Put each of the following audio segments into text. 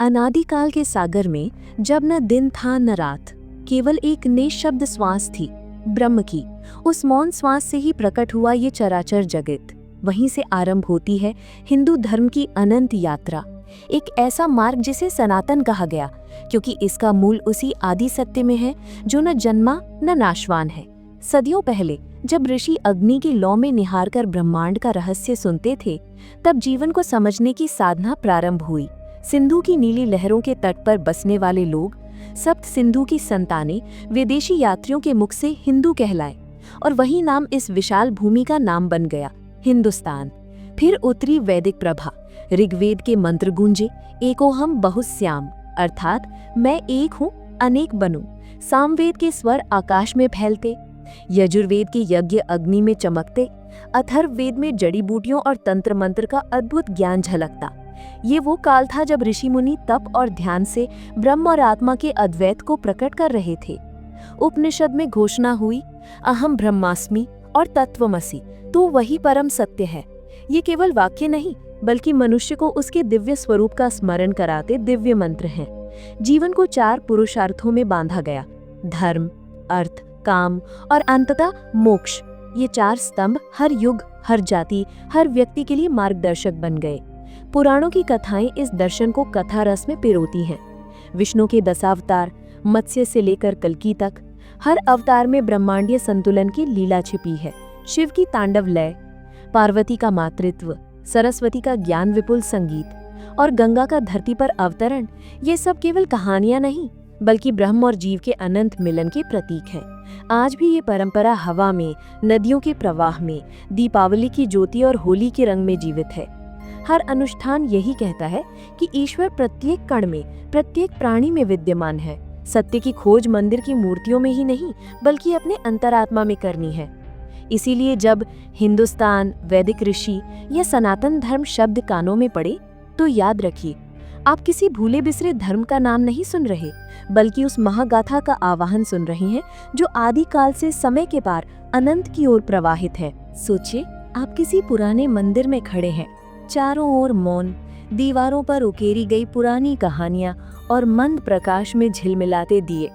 अनादिकाल के सागर में जब न दिन था न रात, केवल एक निःशब्द श्वास थी, ब्रह्म की। उस मौन श्वास से ही प्रकट हुआ ये चराचर जगत। वहीं से आरंभ होती है हिंदू धर्म की अनंत यात्रा, एक ऐसा मार्ग जिसे सनातन कहा गया, क्योंकि इसका मूल उसी आदि सत्य में है जो न जन्मा न नाशवान है। सदियों पहले जब ऋषि अग्नि की लौ में निहार कर ब्रह्मांड का रहस्य सुनते थे, तब जीवन को समझने की साधना प्रारंभ हुई। सिंधु की नीली लहरों के तट पर बसने वाले लोग, सप्त सिंधु की संतानें, विदेशी यात्रियों के मुख से हिंदू कहलाए और वही नाम इस विशाल भूमि का नाम बन गया, हिंदुस्तान। फिर उतरी वैदिक प्रभा, ऋग्वेद के मंत्र गूंजे, एकोहम बहुश्याम, अर्थात मैं एक हूँ अनेक बनूं। सामवेद के स्वर आकाश में फैलते, यजुर्वेद के यज्ञ अग्नि में चमकते, अथर्ववेद में जड़ी बूटियों और तंत्र मंत्र का अद्भुत ज्ञान झलकता। ये वो काल था जब ऋषि मुनि तप और ध्यान से ब्रह्म और आत्मा के अद्वैत को प्रकट कर रहे थे। उपनिषद में घोषणा हुई, अहम ब्रह्मास्मि और तत्वमसि, तो वही परम सत्य है। ये केवल वाक्य नहीं, बल्कि मनुष्य को उसके दिव्य स्वरूप का स्मरण कराते दिव्य मंत्र हैं। जीवन को 4 पुरुषार्थों में बांधा गया, धर्म, अर्थ, काम और अंततः मोक्ष। ये 4 स्तंभ हर युग, हर जाति, हर व्यक्ति के लिए मार्गदर्शक बन गए। पुराणों की कथाएं इस दर्शन को कथा रस में पिरोती हैं। विष्णु के 10 अवतार, मत्स्य से लेकर कल्कि तक, हर अवतार में ब्रह्मांडीय संतुलन की लीला छिपी है। शिव की तांडव लय, पार्वती का मातृत्व, सरस्वती का ज्ञान विपुल संगीत और गंगा का धरती पर अवतरण, ये सब केवल कहानियां नहीं, बल्कि ब्रह्म और जीव के अनंत मिलन के प्रतीक हैं। आज भी ये परंपरा हवा में, नदियों के प्रवाह में, दीपावली की ज्योति और होली के रंग में जीवित है। हर अनुष्ठान यही कहता है कि ईश्वर प्रत्येक कण में, प्रत्येक प्राणी में विद्यमान है। सत्य की खोज मंदिर की मूर्तियों में ही नहीं, बल्कि अपने अंतरात्मा में करनी है। इसीलिए जब हिंदुस्तान, वैदिक ऋषि या सनातन धर्म शब्द कानों में पड़े, तो याद रखिए, आप किसी भूले बिसरे धर्म का नाम नहीं सुन रहे, बल्कि उस महागाथा का आवाहन सुन रहे हैं जो आदिकाल से समय के पार अनंत की ओर प्रवाहित है। सोचिए, आप किसी पुराने मंदिर में खड़े हैं, चारों ओर मौन, दीवारों पर उकेरी गई पुरानी कहानियां और मंद प्रकाश में झिलमिलाते दिए।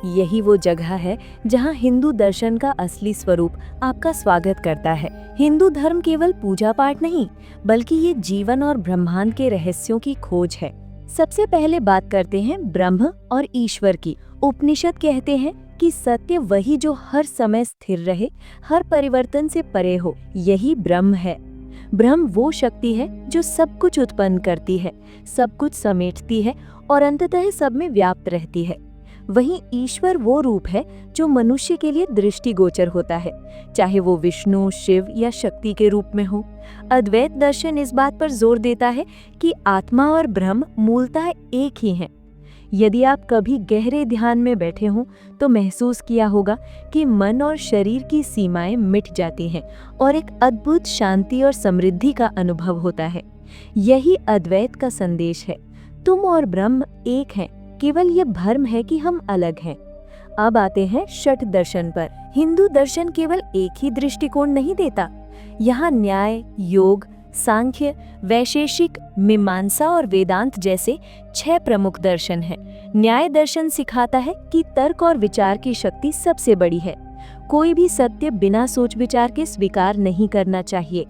यही वो जगह है जहां हिंदू दर्शन का असली स्वरूप आपका स्वागत करता है। हिंदू धर्म केवल पूजा पाठ नहीं, बल्कि ये जीवन और ब्रह्मांड के रहस्यों की खोज है। सबसे पहले बात करते हैं ब्रह्म और ईश्वर की। उपनिषद कहते हैं कि सत्य वही जो हर समय स्थिर रहे, हर परिवर्तन से परे हो, यही ब्रह्म है। ब्रह्म वो शक्ति है जो सब कुछ उत्पन्न करती है, सब कुछ समेटती है और अंततः सब में व्याप्त रहती है। वहीं ईश्वर वो रूप है जो मनुष्य के लिए दृष्टिगोचर होता है, चाहे वो विष्णु, शिव या शक्ति के रूप में हो। अद्वैत दर्शन इस बात पर जोर देता है कि आत्मा और ब्रह्म मूलतः एक ही हैं। यदि आप कभी गहरे ध्यान में बैठे हों तो महसूस किया होगा कि मन और शरीर की सीमाएं मिट जाती हैं और एक अद्भुत शांति और समृद्धि का अनुभव होता है। यही अद्वैत का संदेश है। तुम और ब्रह्म एक हैं, केवल ये भ्रम है कि हम अलग हैं। अब आते हैं षट दर्शन पर। हिंदू दर्शन केवल एक ही दृष्टिकोण नहीं देता। यहाँ न्याय, योग, सांख्य, वैशेषिक, मीमांसा और वेदांत जैसे 6 प्रमुख दर्शन हैं। न्याय दर्शन सिखाता है कि तर्क और विचार की शक्ति सबसे बड़ी है। कोई भी सत्य बिना सोच विचार के स्वीकार नहीं करना चाहिए।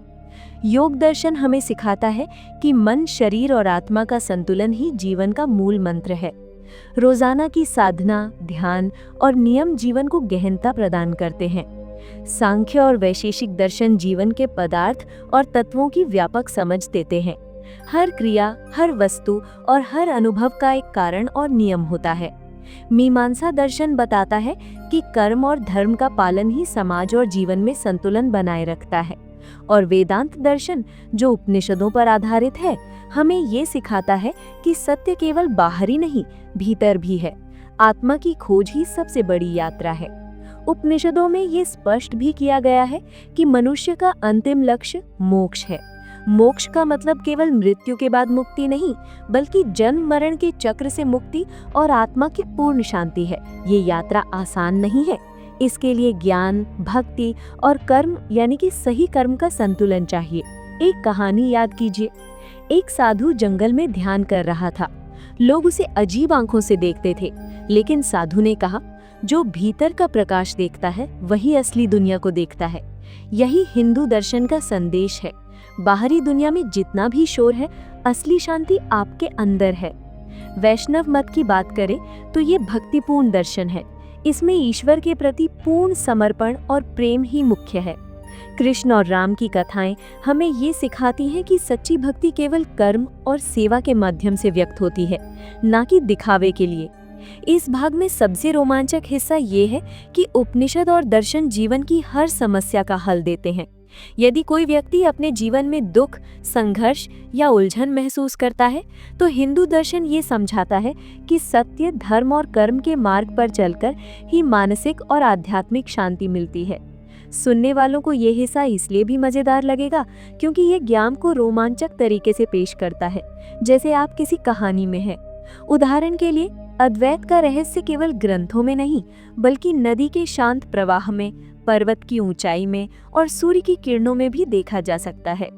योग दर्शन हमें सिखाता है कि मन, शरीर और आत्मा का संतुलन ही जीवन का मूल मंत्र है। रोजाना की साधना, ध्यान और नियम जीवन को गहनता प्रदान करते हैं। सांख्य और वैशेषिक दर्शन जीवन के पदार्थ और तत्वों की व्यापक समझ देते हैं। हर क्रिया, हर वस्तु और हर अनुभव का एक कारण और नियम होता है। मीमांसा दर्शन बताता है कि कर्म और धर्म का पालन ही समाज और जीवन में संतुलन बनाए रखता है। और वेदांत दर्शन, जो उपनिषदों पर आधारित है, हमें ये सिखाता है कि सत्य केवल बाहर ही नहीं, भीतर भी है। आत्मा की खोज ही सबसे बड़ी यात्रा है। उपनिषदों में ये स्पष्ट भी किया गया है कि मनुष्य का अंतिम लक्ष्य मोक्ष है। मोक्ष का मतलब केवल मृत्यु के बाद मुक्ति नहीं, बल्कि जन्म मरण के चक्र से मुक्ति और आत्मा की पूर्ण शांति है। ये यात्रा आसान नहीं है। इसके लिए ज्ञान, भक्ति और कर्म यानी कि सही कर्म का संतुलन चाहिए। एक कहानी याद कीजिए। एक साधु जंगल में ध्यान कर रहा था। लोग उसे अजीब आंखों से देखते थे, लेकिन साधु ने कहा, जो भीतर का प्रकाश देखता है वही असली दुनिया को देखता है। यही हिंदू दर्शन का संदेश है। बाहरी दुनिया में जितना भी शोर है, असली शांति आपके अंदर है। वैष्णव मत की बात करें तो ये भक्तिपूर्ण दर्शन है। इसमें ईश्वर के प्रति पूर्ण समर्पण और प्रेम ही मुख्य है। कृष्ण और राम की कथाएं हमें ये सिखाती हैं कि सच्ची भक्ति केवल कर्म और सेवा के माध्यम से व्यक्त होती है, ना कि दिखावे के लिए। इस भाग में सबसे रोमांचक हिस्सा ये है कि उपनिषद और दर्शन जीवन की हर समस्या का हल देते हैं। यदि कोई व्यक्ति अपने जीवन में दुख, संघर्ष या उलझन महसूस करता है, तो हिंदू दर्शन ये समझाता है कि सत्य, धर्म और कर्म के मार्ग पर चलकर ही मानसिक और आध्यात्मिक शांति मिलती है। सुनने वालों को ये हिस्सा इसलिए भी मजेदार लगेगा क्योंकि ये ज्ञान को रोमांचक तरीके से पेश करता है, जैसे आप किसी कहानी में हैं। उदाहरण के लिए, अद्वैत का रहस्य केवल ग्रंथों में नहीं, बल्कि नदी के शांत प्रवाह में, पर्वत की ऊंचाई में और सूर्य की किरणों में भी देखा जा सकता है।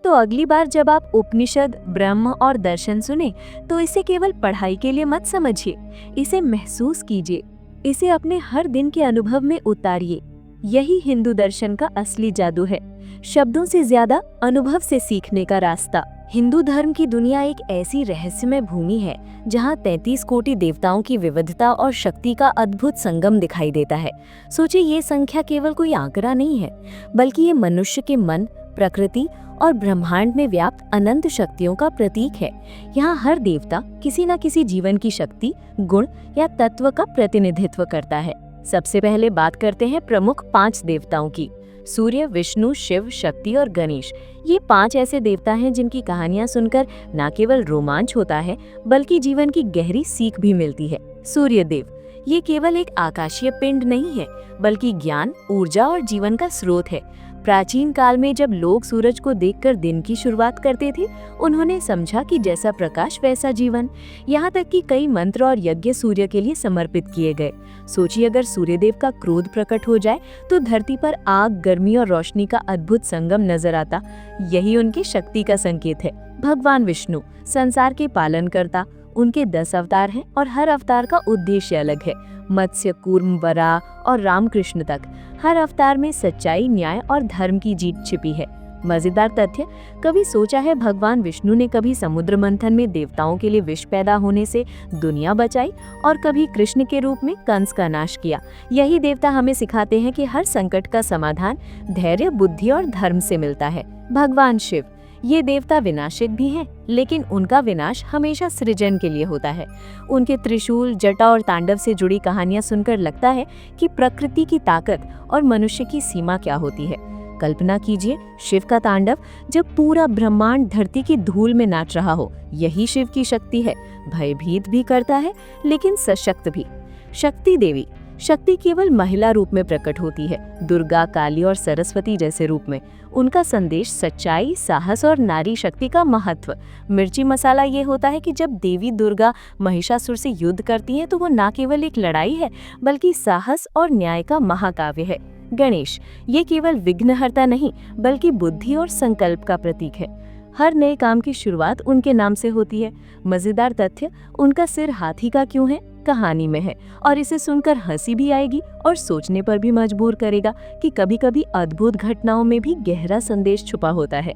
तो अगली बार जब आप उपनिषद, ब्रह्म और दर्शन सुने, तो इसे केवल पढ़ाई के लिए मत समझिए, इसे महसूस कीजिए, इसे अपने हर दिन के अनुभव में उतारिए। यही हिंदू दर्शन का असली जादू है, शब्दों से ज्यादा अनुभव से सीखने का रास्ता। हिंदू धर्म की दुनिया एक ऐसी रहस्यमय भूमि है जहाँ 33 कोटि देवताओं की विविधता और शक्ति का अद्भुत संगम दिखाई देता है। सोचिए, ये संख्या केवल कोई आंकड़ा नहीं है, बल्कि ये मनुष्य के मन, प्रकृति और ब्रह्मांड में व्याप्त अनंत शक्तियों का प्रतीक है। यहाँ हर देवता किसी न किसी जीवन की शक्ति, गुण या तत्व का प्रतिनिधित्व करता है। सबसे पहले बात करते हैं प्रमुख 5 देवताओं की। सूर्य, विष्णु, शिव, शक्ति और गणेश। ये 5 ऐसे देवता हैं जिनकी कहानियां सुनकर न केवल रोमांच होता है, बल्कि जीवन की गहरी सीख भी मिलती है। सूर्य देव, ये केवल एक आकाशीय पिंड नहीं है, बल्कि ज्ञान, ऊर्जा और जीवन का स्रोत है। प्राचीन काल में जब लोग सूरज को देखकर दिन की शुरुआत करते थे, उन्होंने समझा कि जैसा प्रकाश वैसा जीवन। यहाँ तक कि कई मंत्र और यज्ञ सूर्य के लिए समर्पित किए गए। सोचिए, अगर सूर्यदेव का क्रोध प्रकट हो जाए तो धरती पर आग, गर्मी और रोशनी का अद्भुत संगम नजर आता। यही उनकी शक्ति का संकेत है। भगवान विष्णु, संसार के पालनकर्ता। उनके 10 अवतार हैं और हर अवतार का उद्देश्य अलग है। मत्स्य, कूर्म, वराह और रामकृष्ण तक हर अवतार में सच्चाई, न्याय और धर्म की जीत छिपी है। मजेदार तथ्य, कभी सोचा है भगवान विष्णु ने कभी समुद्र मंथन में देवताओं के लिए विष पैदा होने से दुनिया बचाई, और कभी कृष्ण के रूप में कंस का नाश किया। यही देवता हमें सिखाते हैं कि हर संकट का समाधान धैर्य, बुद्धि और धर्म से मिलता है। भगवान शिव, ये देवता विनाशक भी हैं, लेकिन उनका विनाश हमेशा सृजन के लिए होता है। उनके त्रिशूल, जटा और तांडव से जुड़ी कहानियां सुनकर लगता है कि प्रकृति की ताकत और मनुष्य की सीमा क्या होती है। कल्पना कीजिए, शिव का तांडव, जब पूरा ब्रह्मांड धरती की धूल में नाच रहा हो। यही शिव की शक्ति है। भयभीत भी करता है, लेकिन सशक्त भी। शक्ति देवी, शक्ति केवल महिला रूप में प्रकट होती है, दुर्गा, काली और सरस्वती जैसे रूप में। उनका संदेश सच्चाई, साहस और नारी शक्ति का महत्व। मिर्ची मसाला ये होता है कि जब देवी दुर्गा महिषासुर से युद्ध करती हैं, तो वो न केवल एक लड़ाई है, बल्कि साहस और न्याय का महाकाव्य है। गणेश, ये केवल विघ्नहर्ता नहीं, बल्कि बुद्धि और संकल्प का प्रतीक है। हर नए काम की शुरुआत उनके नाम से होती है। मजेदार तथ्य, उनका सिर हाथी का क्यों है, कहानी में है, और इसे सुनकर हंसी भी आएगी और सोचने पर भी मजबूर करेगा कि कभी-कभी अद्भुत घटनाओं में भी गहरा संदेश छुपा होता है।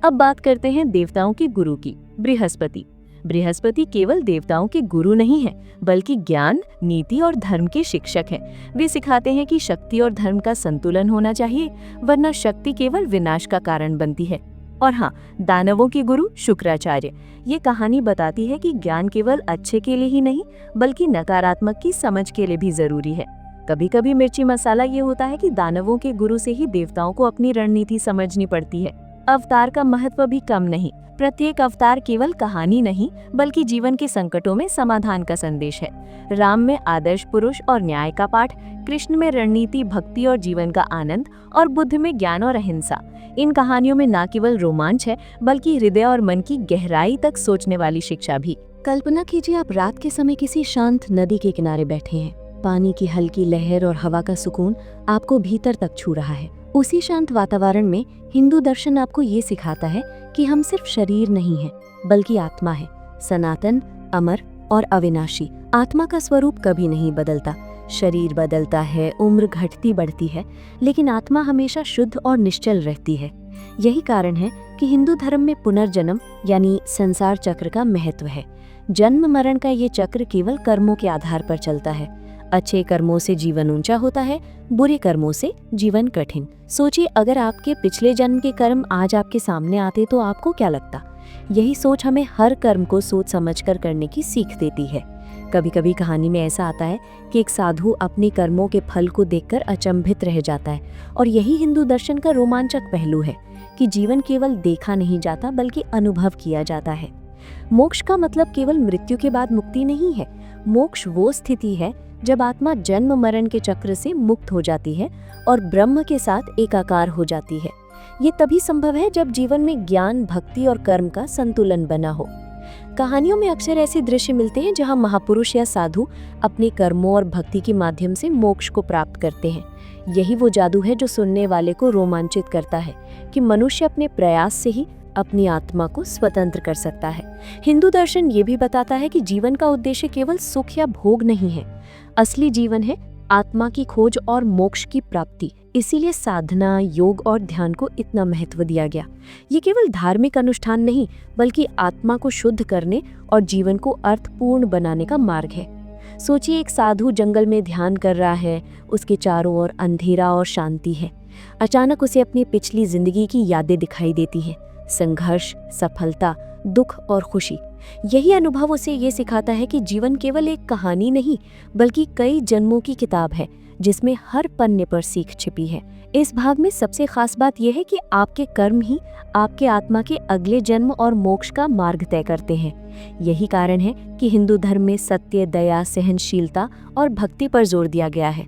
अब बात करते हैं देवताओं के गुरु की। बृहस्पति। बृहस्पति केवल देवताओं के गुरु नहीं है, बल्कि ज्ञान, नीति और धर्म के शिक्षक हैं। वे सिखाते हैं कि शक्ति और धर्म का संतुलन होना चाहिए, वरना शक्ति केवल विनाश का कारण बनती है। और हाँ, दानवों के गुरु शुक्राचार्य। ये कहानी बताती है कि ज्ञान केवल अच्छे के लिए ही नहीं, बल्कि नकारात्मक की समझ के लिए भी जरूरी है। कभी कभी मिर्ची मसाला ये होता है कि दानवों के गुरु से ही देवताओं को अपनी रणनीति समझनी पड़ती है। अवतार का महत्व भी कम नहीं। प्रत्येक अवतार केवल कहानी नहीं, बल्कि जीवन के संकटों में समाधान का संदेश है। राम में आदर्श पुरुष और न्याय का पाठ, कृष्ण में रणनीति, भक्ति और जीवन का आनंद, और बुद्ध में ज्ञान और अहिंसा। इन कहानियों में न केवल रोमांच है, बल्कि हृदय और मन की गहराई तक सोचने वाली शिक्षा भी। कल्पना कीजिए, आप रात के समय किसी शांत नदी के किनारे बैठे हैं। पानी की हल्की लहर और हवा का सुकून आपको भीतर तक छू रहा है। उसी शांत वातावरण में हिंदू दर्शन आपको ये सिखाता है कि हम सिर्फ शरीर नहीं हैं, बल्कि आत्मा है, सनातन, अमर और अविनाशी। आत्मा का स्वरूप कभी नहीं बदलता। शरीर बदलता है, उम्र घटती बढ़ती है, लेकिन आत्मा हमेशा शुद्ध और निश्चल रहती है। यही कारण है कि हिंदू धर्म में पुनर्जन्म यानी संसार चक्र का महत्व है। जन्म मरण का ये चक्र केवल कर्मों के आधार पर चलता है। अच्छे कर्मों से जीवन ऊंचा होता है, बुरे कर्मों से जीवन कठिन। सोचिए, अगर आपके पिछले जन्म के कर्म आज आपके सामने आते तो आपको क्या लगता? यही सोच हमें हर कर्म को सोच समझकर करने की सीख देती है। कभी कभी कहानी में ऐसा आता है कि एक साधु अपने कर्मों के फल को देखकर अचंभित रह जाता है, और यही हिंदू दर्शन का रोमांचक पहलू है कि जीवन केवल देखा नहीं जाता बल्कि अनुभव किया जाता है। मोक्ष का मतलब केवल मृत्यु के बाद मुक्ति नहीं है। मोक्ष वो स्थिति है जब आत्मा जन्म मरण के चक्र से मुक्त हो जाती है और ब्रह्म के साथ एकाकार हो जाती है। ये तभी संभव है जब जीवन में ज्ञान, भक्ति और कर्म का संतुलन बना हो। कहानियों में अक्सर ऐसे दृश्य मिलते हैं जहां महापुरुष या साधु अपने कर्मों और भक्ति के माध्यम से मोक्ष को प्राप्त करते हैं। यही वो जादू है जो सुनने वाले को रोमांचित करता है कि मनुष्य अपने प्रयास से ही अपनी आत्मा को स्वतंत्र कर सकता है। हिंदू दर्शन ये भी बताता है कि जीवन का उद्देश्य केवल सुख या भोग नहीं है। असली जीवन है आत्मा की खोज और मोक्ष की प्राप्ति। इसीलिए साधना, योग और ध्यान को इतना महत्व दिया गया। ये केवल धार्मिक अनुष्ठान नहीं, बल्कि आत्मा को शुद्ध करने और जीवन को अर्थपूर्ण बनाने का मार्ग है। सोचिए, एक साधु जंगल में ध्यान कर रहा है, उसके चारों ओर अंधेरा और शांति है। अचानक उसे अपनी पिछली जिंदगी की यादें दिखाई देती हैं, संघर्ष, सफलता, दुख और खुशी। यही अनुभव उसे ये सिखाता है कि जीवन केवल एक कहानी नहीं, बल्कि कई जन्मों की किताब है जिसमें हर पन्ने पर सीख छिपी है। इस भाग में सबसे खास बात यह है कि आपके कर्म ही आपके आत्मा के अगले जन्म और मोक्ष का मार्ग तय करते हैं। यही कारण है कि हिंदू धर्म में सत्य, दया, सहनशीलता और भक्ति पर जोर दिया गया है।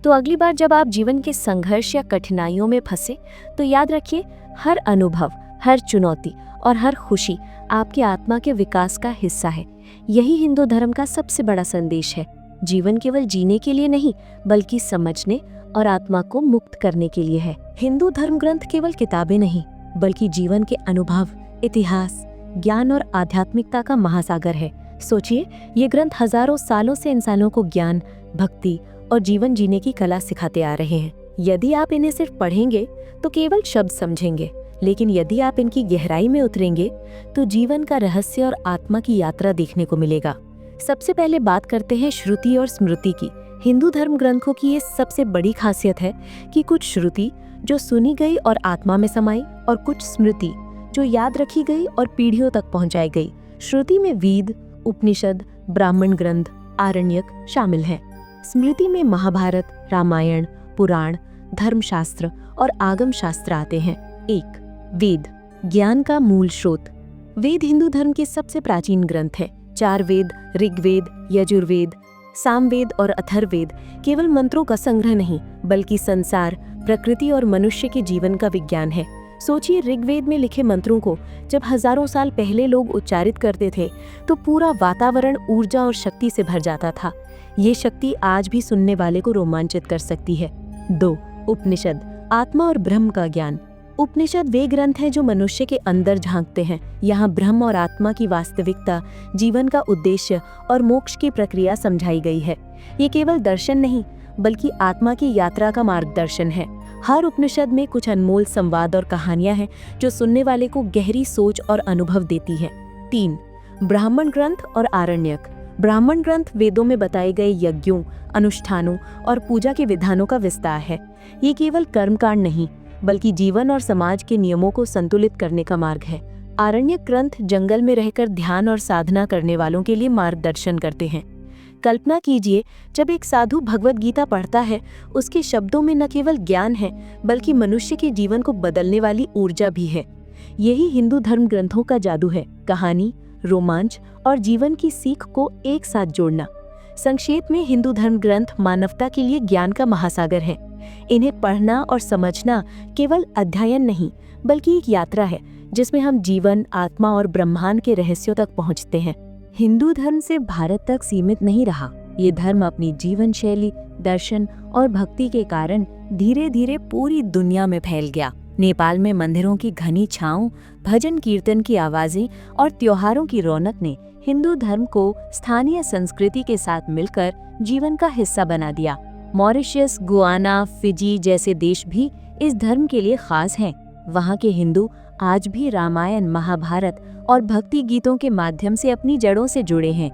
तो अगली बार जब आप जीवन के संघर्ष या कठिनाइयों में फंसे, तो याद रखिए, हर अनुभव, हर चुनौती और हर खुशी आपकी आत्मा के विकास का हिस्सा है। यही हिंदू धर्म का सबसे बड़ा संदेश है। जीवन केवल जीने के लिए नहीं, बल्कि समझने और आत्मा को मुक्त करने के लिए है। हिंदू धर्म ग्रंथ केवल किताबें नहीं, बल्कि जीवन के अनुभव, इतिहास, ज्ञान और आध्यात्मिकता का महासागर है। सोचिए, ये ग्रंथ हजारों सालों से इंसानों को ज्ञान, भक्ति और जीवन जीने की कला सिखाते आ रहे हैं। यदि आप इन्हें सिर्फ पढ़ेंगे तो केवल शब्द समझेंगे, लेकिन यदि आप इनकी गहराई में उतरेंगे तो जीवन का रहस्य और आत्मा की यात्रा देखने को मिलेगा। सबसे पहले बात करते हैं श्रुति और स्मृति की। हिंदू धर्म ग्रंथों की ये सबसे बड़ी खासियत है कि कुछ श्रुति जो सुनी गई और आत्मा में समाई, और कुछ स्मृति जो याद रखी गई और पीढ़ियों तक पहुंचाई गई। श्रुति में वेद, उपनिषद, ब्राह्मण ग्रंथ, आरण्यक शामिल हैं। स्मृति में महाभारत, रामायण, पुराण, धर्मशास्त्र और आगम शास्त्र आते हैं। 1. वेद, ज्ञान का मूल स्रोत। वेद हिंदू धर्म के सबसे प्राचीन ग्रंथ हैं। 4 वेद, ऋग्वेद, यजुर्वेद, सामवेद और अथर्ववेद केवल मंत्रों का संग्रह नहीं, बल्कि संसार, प्रकृति और मनुष्य के जीवन का विज्ञान है। सोचिए, ऋग्वेद में लिखे मंत्रों को जब हजारों साल पहले लोग उच्चारित करते थे तो पूरा वातावरण ऊर्जा और शक्ति से भर जाता था। ये शक्ति आज भी सुनने वाले को रोमांचित कर सकती है। 2. उपनिषद, आत्मा और ब्रह्म का ज्ञान। उपनिषद वे ग्रंथ हैं जो मनुष्य के अंदर झांकते हैं। यहाँ ब्रह्म और आत्मा की वास्तविकता, जीवन का उद्देश्य और मोक्ष की प्रक्रिया समझाई गई है। ये केवल दर्शन नहीं, बल्कि आत्मा की यात्रा का मार्गदर्शन है। हर उपनिषद में कुछ अनमोल संवाद और कहानियां हैं जो सुनने वाले को गहरी सोच और अनुभव देती हैं। 3. ब्राह्मण ग्रंथ और आरण्यक। ब्राह्मण ग्रंथ वेदों में बताए गए यज्ञों, अनुष्ठानों और पूजा के विधानों का विस्तार है। ये केवल कर्मकांड नहीं, बल्कि जीवन और समाज के नियमों को संतुलित करने का मार्ग है। आरण्यक ग्रंथ जंगल में रहकर ध्यान और साधना करने वालों के लिए मार्गदर्शन करते हैं। कल्पना कीजिए, जब एक साधु भगवत गीता पढ़ता है, उसके शब्दों में न केवल ज्ञान है, बल्कि मनुष्य के जीवन को बदलने वाली ऊर्जा भी है। यही हिंदू धर्म ग्रंथों का जादू है, कहानी, रोमांच और जीवन की सीख को एक साथ जोड़ना। संक्षेप में, हिंदू धर्म ग्रंथ मानवता के लिए ज्ञान का महासागर है। इन्हें पढ़ना और समझना केवल अध्ययन नहीं, बल्कि एक यात्रा है जिसमें हम जीवन, आत्मा और ब्रह्मांड के रहस्यों तक पहुंचते हैं। हिंदू धर्म सिर्फ भारत तक सीमित नहीं रहा। ये धर्म अपनी जीवन शैली, दर्शन और भक्ति के कारण धीरे धीरे पूरी दुनिया में फैल गया। नेपाल में मंदिरों की घनी छांव, भजन कीर्तन की आवाजें और त्योहारों की रौनक ने हिंदू धर्म को स्थानीय संस्कृति के साथ मिलकर जीवन का हिस्सा बना दिया। मॉरिशस, गुयाना, फिजी जैसे देश भी इस धर्म के लिए खास हैं। वहाँ के हिंदू आज भी रामायण, महाभारत और भक्ति गीतों के माध्यम से अपनी जड़ों से जुड़े हैं।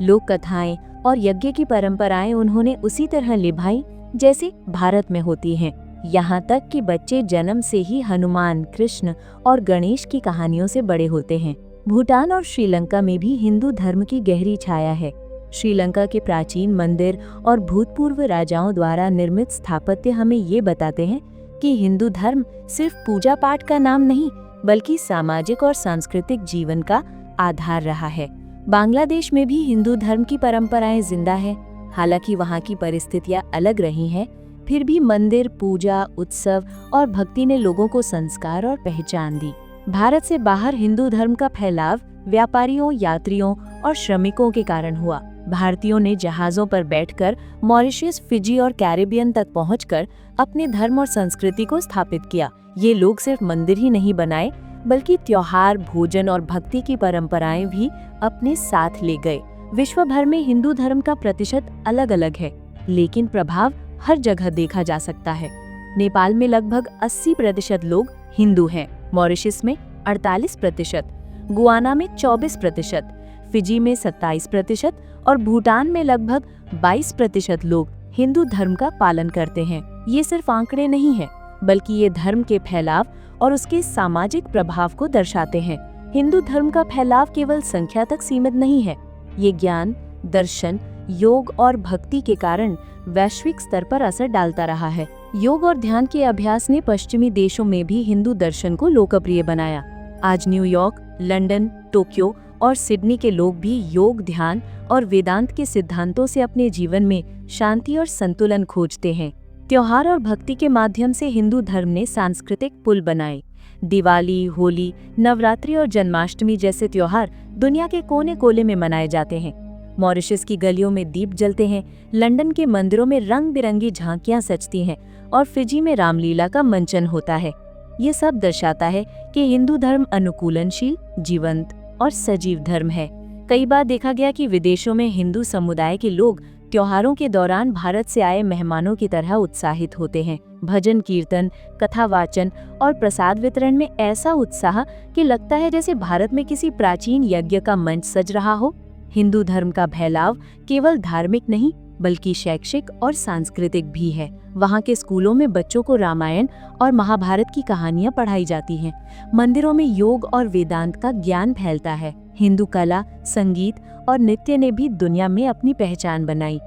लोक कथाएं और यज्ञ की परंपराएं उन्होंने उसी तरह निभाई जैसे भारत में होती हैं। यहाँ तक कि बच्चे जन्म से ही हनुमान, कृष्ण और गणेश की कहानियों से बड़े होते हैं। भूटान और श्रीलंका में भी हिंदू धर्म की गहरी छाया है। श्रीलंका के प्राचीन मंदिर और भूतपूर्व राजाओं द्वारा निर्मित स्थापत्य हमें ये बताते हैं कि हिंदू धर्म सिर्फ पूजा पाठ का नाम नहीं, बल्कि सामाजिक और सांस्कृतिक जीवन का आधार रहा है। बांग्लादेश में भी हिंदू धर्म की परंपराएं जिंदा है। हालांकि वहाँ की परिस्थितियां अलग रही हैं, फिर भी मंदिर, पूजा, उत्सव और भक्ति ने लोगों को संस्कार और पहचान दी। भारत से बाहर हिंदू धर्म का फैलाव व्यापारियों, यात्रियों और श्रमिकों के कारण हुआ। भारतीयों ने जहाजों पर बैठकर मॉरिशस, फिजी और कैरिबियन तक पहुंचकर अपने धर्म और संस्कृति को स्थापित किया। ये लोग सिर्फ मंदिर ही नहीं बनाए, बल्कि त्योहार, भोजन और भक्ति की परंपराएं भी अपने साथ ले गए। विश्व भर में हिंदू धर्म का प्रतिशत अलग अलग है, लेकिन प्रभाव हर जगह देखा जा सकता है। नेपाल में लगभग 80% लोग हिंदू हैं, मॉरिशस में 48%, गुयाना में 24%, फिजी में 27% और भूटान में लगभग 22% लोग हिंदू धर्म का पालन करते हैं। ये सिर्फ आंकड़े नहीं हैं, बल्कि ये धर्म के फैलाव और उसके सामाजिक प्रभाव को दर्शाते हैं। हिंदू धर्म का फैलाव केवल संख्या तक सीमित नहीं है। ये ज्ञान, दर्शन, योग और भक्ति के कारण वैश्विक स्तर पर असर डालता रहा है। योग और ध्यान के अभ्यास ने पश्चिमी देशों में भी हिंदू दर्शन को लोकप्रिय बनाया। आज न्यूयॉर्क, लंदन, टोक्यो और सिडनी के लोग भी योग, ध्यान और वेदांत के सिद्धांतों से अपने जीवन में शांति और संतुलन खोजते हैं। त्योहार और भक्ति के माध्यम से हिंदू धर्म ने सांस्कृतिक पुल बनाए। दिवाली, होली, नवरात्रि और जन्माष्टमी जैसे त्योहार दुनिया के कोने कोने में मनाए जाते हैं। मॉरिशस की गलियों में दीप जलते हैं, लंदन के मंदिरों में रंग बिरंगी झांकियां सजती हैं और फिजी में रामलीला का मंचन होता है। ये सब दर्शाता है कि हिंदू धर्म अनुकूलनशील, जीवंत और सजीव धर्म है। कई बार देखा गया कि विदेशों में हिंदू समुदाय के लोग त्योहारों के दौरान भारत से आए मेहमानों की तरह उत्साहित होते हैं। भजन, कीर्तन, कथा वाचन और प्रसाद वितरण में ऐसा उत्साह कि लगता है जैसे भारत में किसी प्राचीन यज्ञ का मंच सज रहा हो। हिंदू धर्म का फैलाव केवल धार्मिक नहीं, बल्कि शैक्षिक और सांस्कृतिक भी है। वहाँ के स्कूलों में बच्चों को रामायण और महाभारत की कहानियाँ पढ़ाई जाती हैं। मंदिरों में योग और वेदांत का ज्ञान फैलता है। हिंदू कला, संगीत और नृत्य ने भी दुनिया में अपनी पहचान बनाई।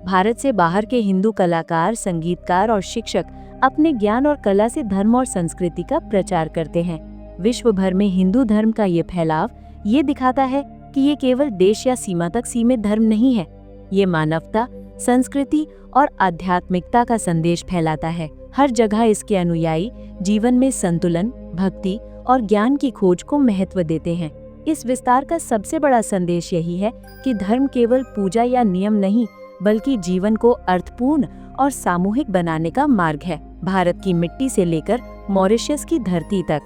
भारत से बाहर के हिंदू कलाकार, संगीतकार और शिक्षक अपने ज्ञान और कला से धर्म और संस्कृति का प्रचार करते हैं। विश्व भर में हिंदू धर्म का ये फैलाव ये दिखाता है कि ये केवल देश या सीमा तक सीमित धर्म नहीं है। ये मानवता, संस्कृति और आध्यात्मिकता का संदेश फैलाता है। हर जगह इसके अनुयायी जीवन में संतुलन, भक्ति और ज्ञान की खोज को महत्व देते हैं। इस विस्तार का सबसे बड़ा संदेश यही है कि धर्म केवल पूजा या नियम नहीं, बल्कि जीवन को अर्थपूर्ण और सामूहिक बनाने का मार्ग है। भारत की मिट्टी से लेकर मॉरिशस की धरती तक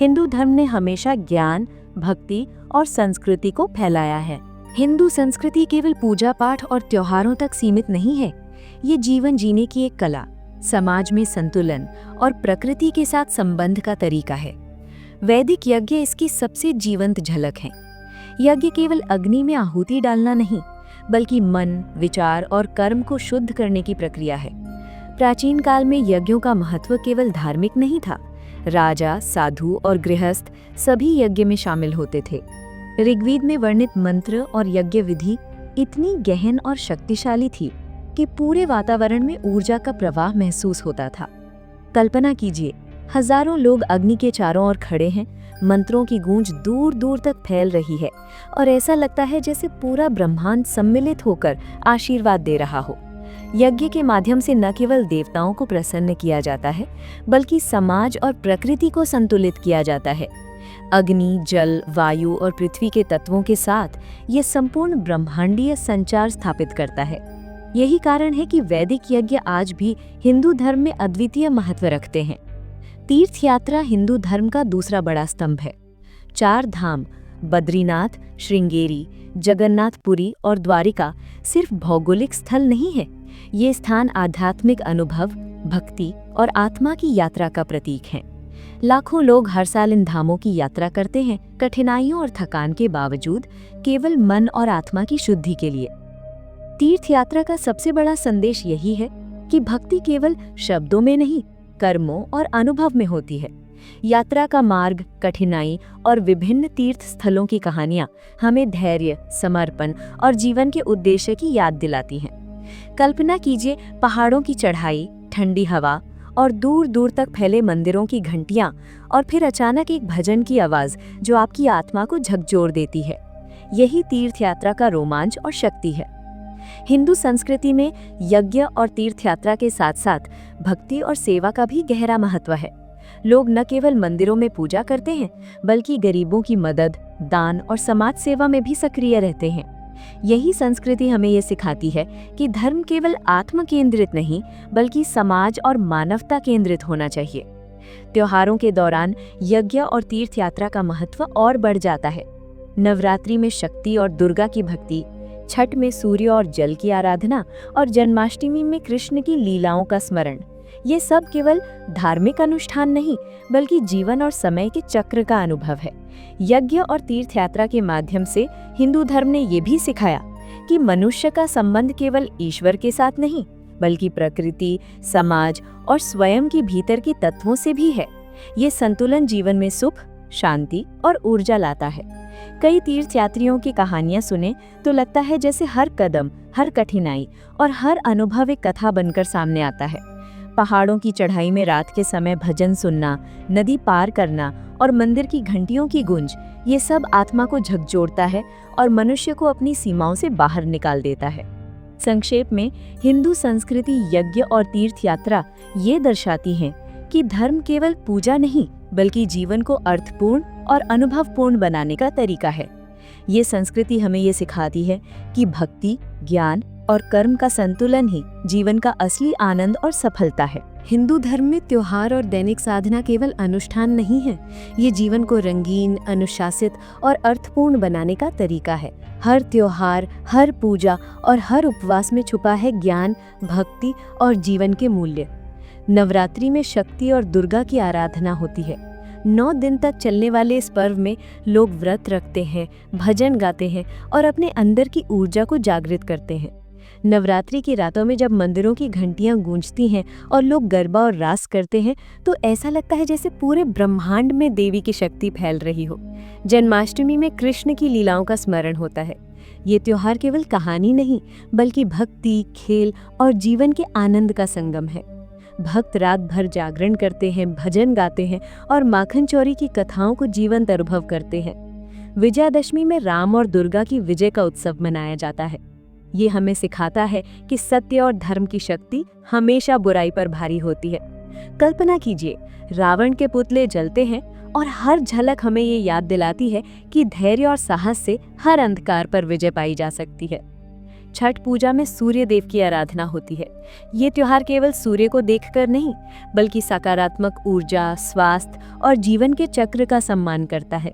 हिंदू धर्म ने हमेशा ज्ञान, भक्ति और संस्कृति को फैलाया है। हिंदू संस्कृति केवल पूजा पाठ और त्योहारों तक सीमित नहीं है। ये जीवन जीने की एक कला, समाज में संतुलन और प्रकृति के साथ संबंध का तरीका है। वैदिक यज्ञ इसकी सबसे जीवंत झलक है। यज्ञ केवल अग्नि में आहुति डालना नहीं, बल्कि मन, विचार और कर्म को शुद्ध करने की प्रक्रिया है। प्राचीन काल में यज्ञों का महत्व केवल धार्मिक नहीं था। राजा, साधु और गृहस्थ सभी यज्ञ में शामिल होते थे। ऋग्वेद में वर्णित मंत्र और यज्ञ विधि इतनी गहन और शक्तिशाली थी कि पूरे वातावरण में ऊर्जा का प्रवाह महसूस होता था। कल्पना कीजिए, हजारों लोग अग्नि के चारों ओर खड़े हैं, मंत्रों की गूंज दूर दूर तक फैल रही है और ऐसा लगता है जैसे पूरा ब्रह्मांड सम्मिलित होकर आशीर्वाद दे रहा हो। यज्ञ के माध्यम से न केवल देवताओं को प्रसन्न किया जाता है, बल्कि समाज और प्रकृति को संतुलित किया जाता है। अग्नि, जल, वायु और पृथ्वी के तत्वों के साथ ये संपूर्ण ब्रह्मांडीय संचार स्थापित करता है। यही कारण है कि वैदिक यज्ञ आज भी हिंदू धर्म में अद्वितीय महत्व रखते हैं। तीर्थ यात्रा हिंदू धर्म का दूसरा बड़ा स्तंभ है। 4 धाम बद्रीनाथ, श्रृंगेरी, जगन्नाथपुरी और द्वारिका सिर्फ भौगोलिक स्थल नहीं है, ये स्थान आध्यात्मिक अनुभव, भक्ति और आत्मा की यात्रा का प्रतीक हैं। लाखों लोग हर साल इन धामों की यात्रा करते हैं, कठिनाइयों और थकान के बावजूद, केवल मन और आत्मा की शुद्धि के लिए। तीर्थ यात्रा का सबसे बड़ा संदेश यही है कि भक्ति केवल शब्दों में नहीं, कर्मों और अनुभव में होती है। यात्रा का मार्ग, कठिनाई और विभिन्न तीर्थ स्थलों की कहानियां हमें धैर्य, समर्पण और जीवन के उद्देश्य की याद दिलाती हैं। कल्पना कीजिए, पहाड़ों की चढ़ाई, ठंडी हवा और दूर दूर तक फैले मंदिरों की घंटियां, और फिर अचानक एक भजन की आवाज जो आपकी आत्मा को झकझोर देती है। यही तीर्थ यात्रा का रोमांच और शक्ति है। हिंदू संस्कृति में यज्ञ और तीर्थ यात्रा के साथ साथ भक्ति और सेवा का भी गहरा महत्व है। लोग न केवल मंदिरों में पूजा करते हैं, बल्कि गरीबों की मदद, दान और समाज सेवा में भी सक्रिय रहते हैं। यही संस्कृति हमें ये सिखाती है कि धर्म केवल आत्म केंद्रित नहीं, बल्कि समाज और मानवता केंद्रित होना चाहिए। त्योहारों के दौरान यज्ञ और तीर्थ यात्रा का महत्व और बढ़ जाता है। नवरात्रि में शक्ति और दुर्गा की भक्ति, छठ में सूर्य और जल की आराधना और जन्माष्टमी में कृष्ण की लीलाओं का स्मरण, ये सब केवल धार्मिक अनुष्ठान नहीं, बल्कि जीवन और समय के चक्र का अनुभव है। यज्ञ और तीर्थ यात्रा के माध्यम से हिंदू धर्म ने ये भी सिखाया कि मनुष्य का संबंध केवल ईश्वर के साथ नहीं, बल्कि प्रकृति, समाज और स्वयं के भीतर के तत्वों से भी है। ये संतुलन जीवन में सुख, शांति और ऊर्जा लाता है। कई तीर्थयात्रियों की कहानियां सुने तो लगता है जैसे हर कदम, हर कठिनाई और हर अनुभव एक कथा बनकर सामने आता है। पहाड़ों की चढ़ाई में रात के समय भजन सुनना, नदी पार करना और मंदिर की घंटियों की गूंज, ये सब आत्मा को झकझोरता है और मनुष्य को अपनी सीमाओं से बाहर निकाल देता है। संक्षेप में, हिंदू संस्कृति यज्ञ और तीर्थ यात्रा ये दर्शाती हैं कि धर्म केवल पूजा नहीं, बल्कि जीवन को अर्थपूर्ण और अनुभवपूर्ण बनाने का तरीका है। ये संस्कृति हमें ये सिखाती है कि भक्ति, ज्ञान और कर्म का संतुलन ही जीवन का असली आनंद और सफलता है। हिंदू धर्म में त्योहार और दैनिक साधना केवल अनुष्ठान नहीं है, ये जीवन को रंगीन, अनुशासित और अर्थपूर्ण बनाने का तरीका है। हर त्योहार, हर पूजा और हर उपवास में छुपा है ज्ञान, भक्ति और जीवन के मूल्य। नवरात्रि में शक्ति और दुर्गा की आराधना होती है। 9 दिन तक चलने वाले इस पर्व में लोग व्रत रखते हैं, भजन गाते हैं और अपने अंदर की ऊर्जा को जागृत करते हैं। नवरात्रि की रातों में जब मंदिरों की घंटियां गूंजती हैं और लोग गरबा और रास करते हैं, तो ऐसा लगता है जैसे पूरे ब्रह्मांड में देवी की शक्ति फैल रही हो। जन्माष्टमी में कृष्ण की लीलाओं का स्मरण होता है। ये त्योहार केवल कहानी नहीं, बल्कि भक्ति, खेल और जीवन के आनंद का संगम है। भक्त रात भर जागरण करते हैं, भजन गाते हैं और माखन चोरी की कथाओं को जीवंत अनुभव करते हैं। विजयादशमी में राम और दुर्गा की विजय का उत्सव मनाया जाता है। ये हमें सिखाता है कि सत्य और धर्म की शक्ति हमेशा बुराई पर भारी होती है। कल्पना कीजिए, रावण के पुतले जलते हैं और हर झलक हमें ये याद दिलाती है कि धैर्य और साहस से हर अंधकार पर विजय पाई जा सकती है। छठ पूजा में सूर्य देव की आराधना होती है। ये त्योहार केवल सूर्य को देखकर नहीं, बल्कि सकारात्मक ऊर्जा, स्वास्थ्य और जीवन के चक्र का सम्मान करता है।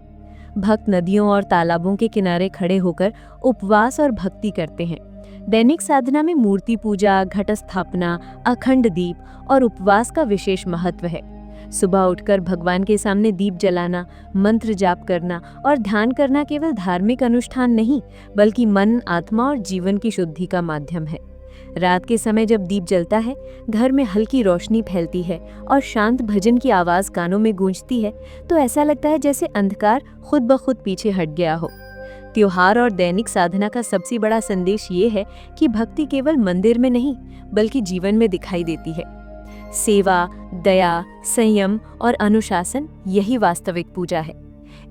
भक्त नदियों और तालाबों के किनारे खड़े होकर उपवास और भक्ति करते हैं। दैनिक साधना में मूर्ति पूजा, घट स्थापना, अखंड दीप और उपवास का विशेष महत्व है। सुबह उठकर भगवान के सामने दीप जलाना, मंत्र जाप करना और ध्यान करना केवल धार्मिक अनुष्ठान नहीं, बल्कि मन, आत्मा और जीवन की शुद्धि का माध्यम है। रात के समय जब दीप जलता है, घर में हल्की रोशनी फैलती है और शांत भजन की आवाज कानों में गूंजती है, तो ऐसा लगता है जैसे अंधकार खुद ब खुद पीछे हट गया हो। त्योहार और दैनिक साधना का सबसे बड़ा संदेश ये है कि भक्ति केवल मंदिर में नहीं, बल्कि जीवन में दिखाई देती है। सेवा, दया, संयम और अनुशासन, यही वास्तविक पूजा है।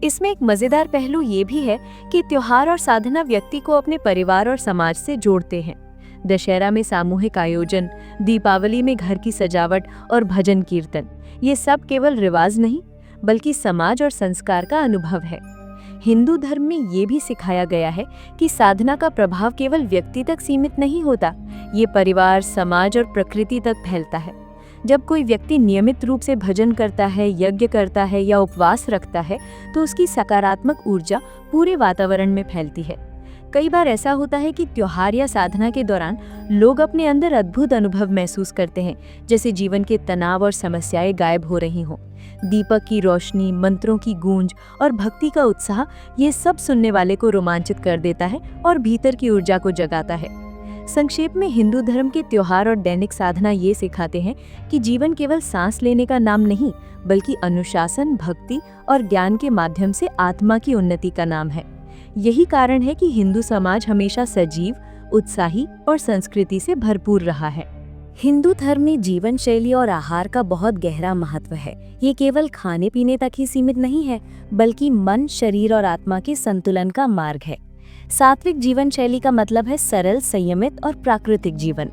इसमें एक मजेदार पहलू ये भी है कि त्योहार और साधना व्यक्ति को अपने परिवार और समाज से जोड़ते हैं। दशहरा में सामूहिक आयोजन, दीपावली में घर की सजावट और भजन कीर्तन, ये सब केवल रिवाज नहीं, बल्कि समाज और संस्कार का अनुभव है। हिंदू धर्म में ये भी सिखाया गया है कि साधना का प्रभाव केवल व्यक्ति तक सीमित नहीं होता, ये परिवार, समाज और प्रकृति तक फैलता है। जब कोई व्यक्ति नियमित रूप से भजन करता है, यज्ञ करता है या उपवास रखता है तो उसकी सकारात्मक ऊर्जा पूरे वातावरण में फैलती है। कई बार ऐसा होता है कि त्योहार या साधना के दौरान लोग अपने अंदर अद्भुत अनुभव महसूस करते हैं, जैसे जीवन के तनाव और समस्याएं गायब हो रही हों। दीपक की रोशनी, मंत्रों की गूंज और भक्ति का उत्साह, ये सब सुनने वाले को रोमांचित कर देता है और भीतर की ऊर्जा को जगाता है। संक्षेप में हिंदू धर्म के त्योहार और दैनिक साधना ये सिखाते हैं कि जीवन केवल सांस लेने का नाम नहीं, बल्कि अनुशासन, भक्ति और ज्ञान के माध्यम से आत्मा की उन्नति का नाम है। यही कारण है कि हिंदू समाज हमेशा सजीव, उत्साही और संस्कृति से भरपूर रहा है। हिंदू धर्म में जीवन शैली और आहार का बहुत गहरा महत्व है। ये केवल खाने पीने तक ही सीमित नहीं है, बल्कि मन, शरीर और आत्मा के संतुलन का मार्ग है। सात्विक जीवन शैली का मतलब है सरल, संयमित और प्राकृतिक जीवन।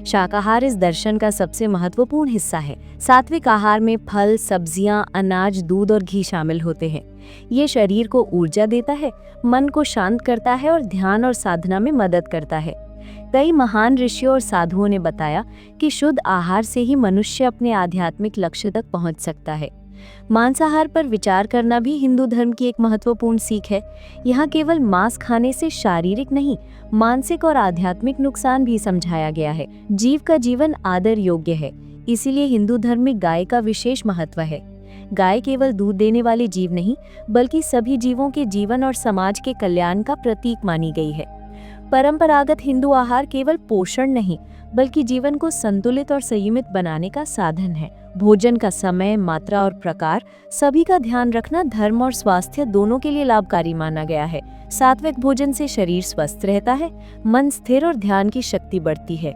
शाकाहार इस दर्शन का सबसे महत्वपूर्ण हिस्सा है। सात्विक आहार में फल, सब्जियां, अनाज, दूध और घी शामिल होते हैं। ये शरीर को ऊर्जा देता है, मन को शांत करता है और ध्यान और साधना में मदद करता है। कई महान ऋषियों और साधुओं ने बताया कि शुद्ध आहार से ही मनुष्य अपने आध्यात्मिक लक्ष्य तक पहुंच सकता है। मांसाहार पर विचार करना भी हिंदू धर्म की एक महत्वपूर्ण सीख है। यहाँ केवल मांस खाने से शारीरिक नहीं, मानसिक और आध्यात्मिक नुकसान भी समझाया गया है। जीव का जीवन आदर योग्य है, इसीलिए हिंदू धर्म में गाय का विशेष महत्व है। गाय केवल दूध देने वाले जीव नहीं, बल्कि सभी जीवों के जीवन और समाज के कल्याण का प्रतीक मानी गई है। परंपरागत हिंदू आहार केवल पोषण नहीं, बल्कि जीवन को संतुलित और संयमित बनाने का साधन है। भोजन का समय, मात्रा और प्रकार, सभी का ध्यान रखना धर्म और स्वास्थ्य दोनों के लिए लाभकारी माना गया है। सात्विक भोजन से शरीर स्वस्थ रहता है, मन स्थिर और ध्यान की शक्ति बढ़ती है।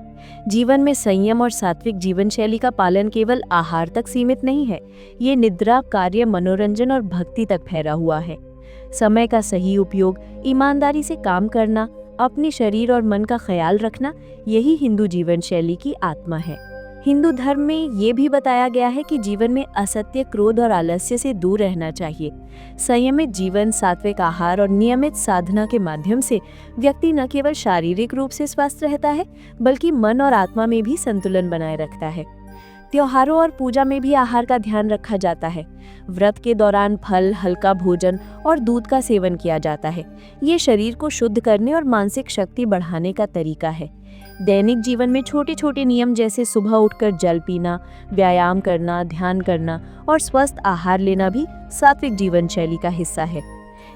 जीवन में संयम और सात्विक जीवन शैली का पालन केवल आहार तक सीमित नहीं है, ये निद्रा, कार्य, मनोरंजन और भक्ति तक फैला हुआ है। समय का सही उपयोग, ईमानदारी से काम करना, अपने शरीर और मन का ख्याल रखना, यही हिंदू जीवन शैली की आत्मा है। हिंदू धर्म में ये भी बताया गया है कि जीवन में असत्य, क्रोध और आलस्य से दूर रहना चाहिए। संयमित जीवन, सात्विक आहार और नियमित साधना के माध्यम से व्यक्ति न केवल शारीरिक रूप से स्वस्थ रहता है, बल्कि मन और आत्मा में भी संतुलन बनाए रखता है। त्योहारों और पूजा में भी आहार का ध्यान रखा जाता है। व्रत के दौरान फल, हल्का भोजन और दूध का सेवन किया जाता है। ये शरीर को शुद्ध करने और मानसिक शक्ति बढ़ाने का तरीका है। दैनिक जीवन में छोटे छोटे नियम जैसे सुबह उठकर जल पीना, व्यायाम करना, ध्यान करना और स्वस्थ आहार लेना भी सात्विक जीवन शैली का हिस्सा है।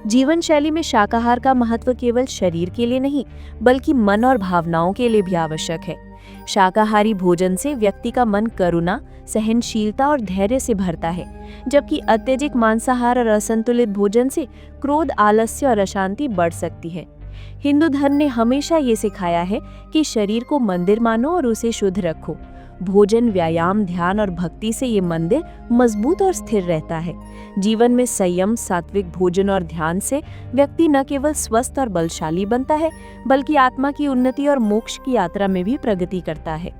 जीवन शैली में शाकाहार का महत्व केवल शरीर के लिए नहीं, बल्कि मन और भावनाओं के लिए भी आवश्यक है। शाकाहारी भोजन से व्यक्ति का मन करुणा, सहनशीलता और धैर्य से भरता है, जबकि अत्यधिक मांसाहार और असंतुलित भोजन से क्रोध, आलस्य और अशांति बढ़ सकती है। हिंदू धर्म ने हमेशा ये सिखाया है कि शरीर को मंदिर मानो और उसे शुद्ध रखो। भोजन, व्यायाम, ध्यान और भक्ति से ये मंदिर मजबूत और स्थिर रहता है। जीवन में संयम, सात्विक भोजन और ध्यान से व्यक्ति न केवल स्वस्थ और बलशाली बनता है, बल्कि आत्मा की उन्नति और मोक्ष की यात्रा में भी प्रगति करता है।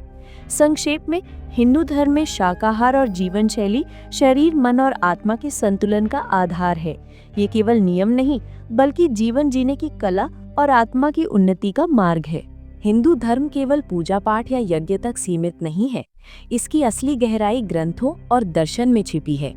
संक्षेप में, हिंदू धर्म में शाकाहार और जीवन शैली शरीर, मन और आत्मा के संतुलन का आधार है। ये केवल नियम नहीं, बल्कि जीवन जीने की कला और आत्मा की उन्नति का मार्ग है। हिंदू धर्म केवल पूजा पाठ या यज्ञ तक सीमित नहीं है। इसकी असली गहराई ग्रंथों और दर्शन में छिपी है।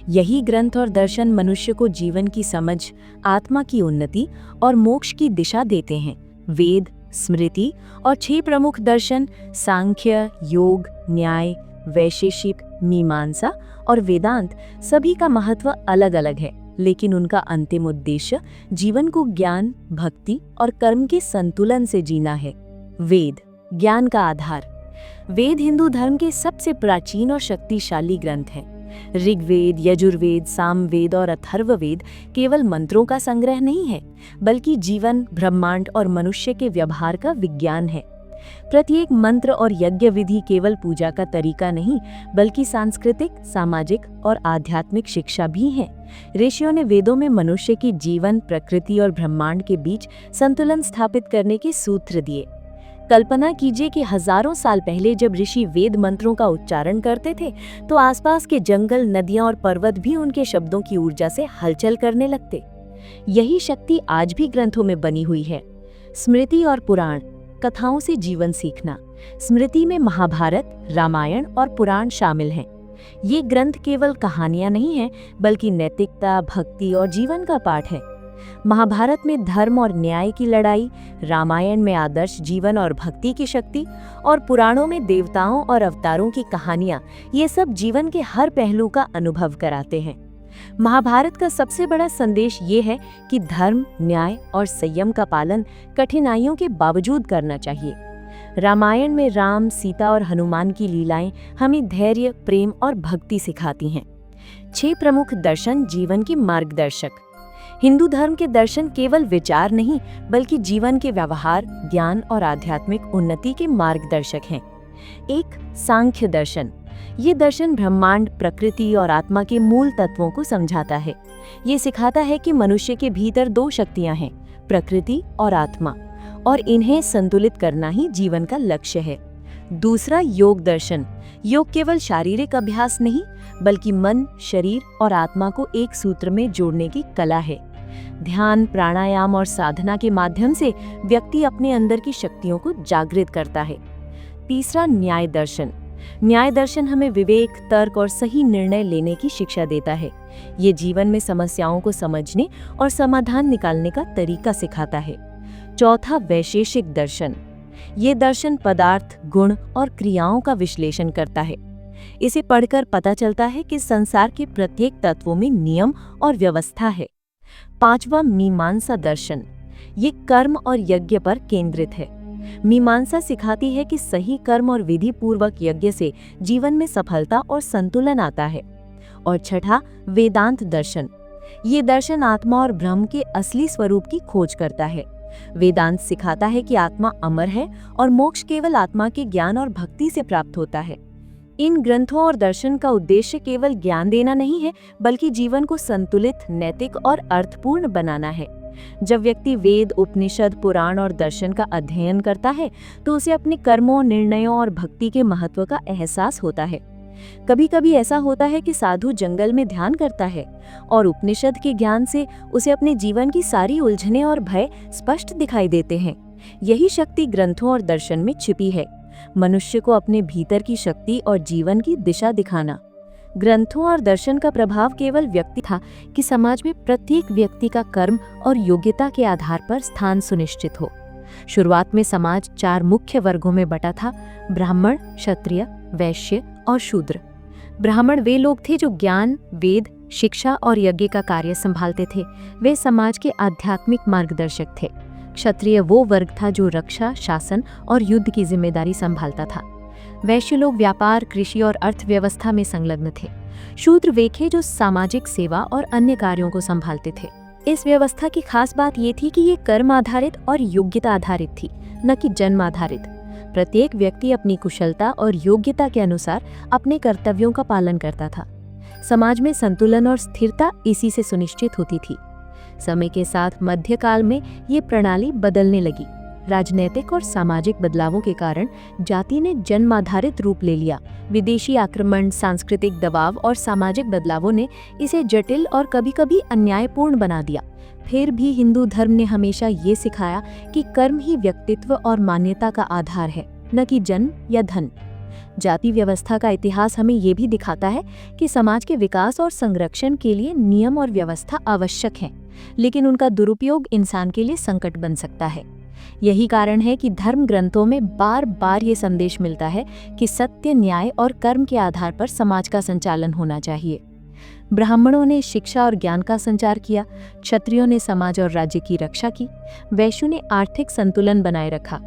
यही ग्रंथ और दर्शन मनुष्य को जीवन की समझ, आत्मा की उन्नति और मोक्ष की दिशा देते हैं। वेद, स्मृति और 6 प्रमुख दर्शन सांख्य, योग, न्याय, वैशेषिक, मीमांसा और वेदांत, सभी का महत्व अलग अलग है, लेकिन उनका अंतिम उद्देश्य जीवन को ज्ञान, भक्ति और कर्म के संतुलन से जीना है। वेद, ज्ञान का आधार। वेद हिंदू धर्म के सबसे प्राचीन और शक्तिशाली ग्रंथ हैं। ऋग्वेद, यजुर्वेद, सामवेद और अथर्ववेद केवल मंत्रों का संग्रह नहीं है, बल्कि जीवन, ब्रह्मांड और मनुष्य के व्यवहार का विज्ञान है। प्रत्येक मंत्र और यज्ञ विधि केवल पूजा का तरीका नहीं, बल्कि सांस्कृतिक, सामाजिक और आध्यात्मिक शिक्षा भी है। ऋषियों ने वेदों में मनुष्य की जीवन, प्रकृति और ब्रह्मांड के बीच संतुलन स्थापित करने के सूत्र दिए। कल्पना कीजिए कि हजारों साल पहले जब ऋषि वेद मंत्रों का उच्चारण करते थे, तो आसपास के जंगल, नदियां और पर्वत भी उनके शब्दों की ऊर्जा से हलचल करने लगते। यही शक्ति आज भी ग्रंथों में बनी हुई है। स्मृति और पुराण, कथाओं से जीवन सीखना। स्मृति में महाभारत, रामायण और पुराण शामिल हैं। ये ग्रंथ केवल कहानियां नहीं हैं, बल्कि नैतिकता, भक्ति और जीवन का पाठ है। महाभारत में धर्म और न्याय की लड़ाई, रामायण में आदर्श जीवन और भक्ति की शक्ति, और पुराणों में देवताओं और अवतारों की कहानियां, ये सब जीवन के हर पहलू का अनुभव कराते हैं। महाभारत का सबसे बड़ा संदेश ये है कि धर्म, न्याय और संयम का पालन कठिनाइयों के बावजूद करना चाहिए। रामायण में राम, सीता और हनुमान की लीलाएं हमें धैर्य, प्रेम और भक्ति सिखाती हैं। 6 प्रमुख दर्शन जीवन के मार्गदर्शक। हिंदू धर्म के दर्शन केवल विचार नहीं, बल्कि जीवन के व्यवहार, ज्ञान और आध्यात्मिक उन्नति के मार्गदर्शक हैं। 1. सांख्य दर्शन। ये दर्शन ब्रह्मांड, प्रकृति और आत्मा के मूल तत्वों को समझाता है। ये सिखाता है कि मनुष्य के भीतर 2 शक्तियां हैं, प्रकृति और आत्मा, और इन्हें संतुलित करना ही जीवन का लक्ष्य है। 2. योग दर्शन। योग केवल शारीरिक अभ्यास नहीं, बल्कि मन, शरीर और आत्मा को एक सूत्र में जोड़ने की कला है। ध्यान, प्राणायाम और साधना के माध्यम से व्यक्ति अपने अंदर की शक्तियों को जागृत करता है। 3. न्याय दर्शन। न्याय दर्शन हमें विवेक, तर्क और सही निर्णय लेने की शिक्षा देता है। ये जीवन में समस्याओं को समझने और समाधान निकालने का तरीका सिखाता है। 4. वैशेषिक दर्शन। ये दर्शन पदार्थ, गुण और क्रियाओं का विश्लेषण करता है। इसे पढ़कर पता चलता है कि संसार के प्रत्येक तत्वों में नियम और व्यवस्था है। 5. मीमांसा दर्शन। ये कर्म और यज्ञ पर केंद्रित है। मीमांसा सिखाती है कि सही कर्म और विधि पूर्वक यज्ञ से जीवन में सफलता और संतुलन आता है। और 6. वेदांत दर्शन। ये दर्शन आत्मा और ब्रह्म के असली स्वरूप की खोज करता है। वेदांत सिखाता है कि आत्मा अमर है और मोक्ष केवल आत्मा के ज्ञान और भक्ति से प्राप्त होता है। इन ग्रंथों और दर्शन का उद्देश्य केवल ज्ञान देना नहीं है, बल्कि जीवन को संतुलित, नैतिक और अर्थपूर्ण बनाना है। जब व्यक्ति वेद, उपनिषद, पुराण और दर्शन का अध्ययन करता है, तो उसे अपने कर्मों, निर्णयों और भक्ति के महत्व का एहसास होता है। कभी कभी ऐसा होता है कि साधु जंगल में ध्यान करता है और उपनिषद के ज्ञान से उसे अपने जीवन की सारी उलझनें और भय स्पष्ट दिखाई देते हैं। यही शक्ति ग्रंथों और दर्शन में छिपी है, मनुष्य को अपने भीतर की शक्ति और जीवन की दिशा दिखाना। ग्रंथों और दर्शन का प्रभाव केवल व्यक्ति था कि समाज में प्रत्येक व्यक्ति का कर्म और योग्यता के आधार पर स्थान सुनिश्चित हो। शुरुआत में समाज 4 मुख्य वर्गों में बटा था: ब्राह्मण, क्षत्रिय, वैश्य और शूद्र। ब्राह्मण वे लोग थे जो ज्ञान, वेद, शिक्षा और यज्ञ का कार्य संभालते थे। वे समाज के आध्यात्मिक मार्गदर्शक थे। क्षत्रिय वो वर्ग था जो रक्षा, शासन और युद्ध की जिम्मेदारी संभालता था। वैश्य लोग व्यापार, कृषि और अर्थव्यवस्था में संलग्न थे। शूद्र वे थे जो सामाजिक सेवा और अन्य कार्यों को संभालते थे। इस व्यवस्था की खास बात ये थी कि ये कर्म आधारित और योग्यता आधारित थी, न कि जन्म आधारित। प्रत्येक व्यक्ति अपनी कुशलता और योग्यता के अनुसार अपने कर्तव्यों का पालन करता था। समाज में संतुलन और स्थिरता इसी से सुनिश्चित होती थी। समय के साथ मध्यकाल में ये प्रणाली बदलने लगी। राजनीतिक और सामाजिक बदलावों के कारण जाति ने जन्माधारित रूप ले लिया। विदेशी आक्रमण, सांस्कृतिक दबाव और सामाजिक बदलावों ने इसे जटिल और कभी-कभी अन्यायपूर्ण बना दिया। फिर भी हिंदू धर्म ने हमेशा ये सिखाया कि कर्म ही व्यक्तित्व और मान्यता का आधार है, न कि जन्म या धन। जाति व्यवस्था का इतिहास हमें ये भी दिखाता है कि समाज के विकास और संरक्षण के लिए नियम और व्यवस्था आवश्यक हैं, लेकिन उनका दुरुपयोग इंसान के लिए संकट बन सकता है। यही कारण है कि धर्म ग्रंथों में बार बार ये संदेश मिलता है कि सत्य, न्याय और कर्म के आधार पर समाज का संचालन होना चाहिए। ब्राह्मणों ने शिक्षा और ज्ञान का संचार किया, क्षत्रियों ने समाज और राज्य की रक्षा की, वैश्यों ने आर्थिक संतुलन बनाए रखा,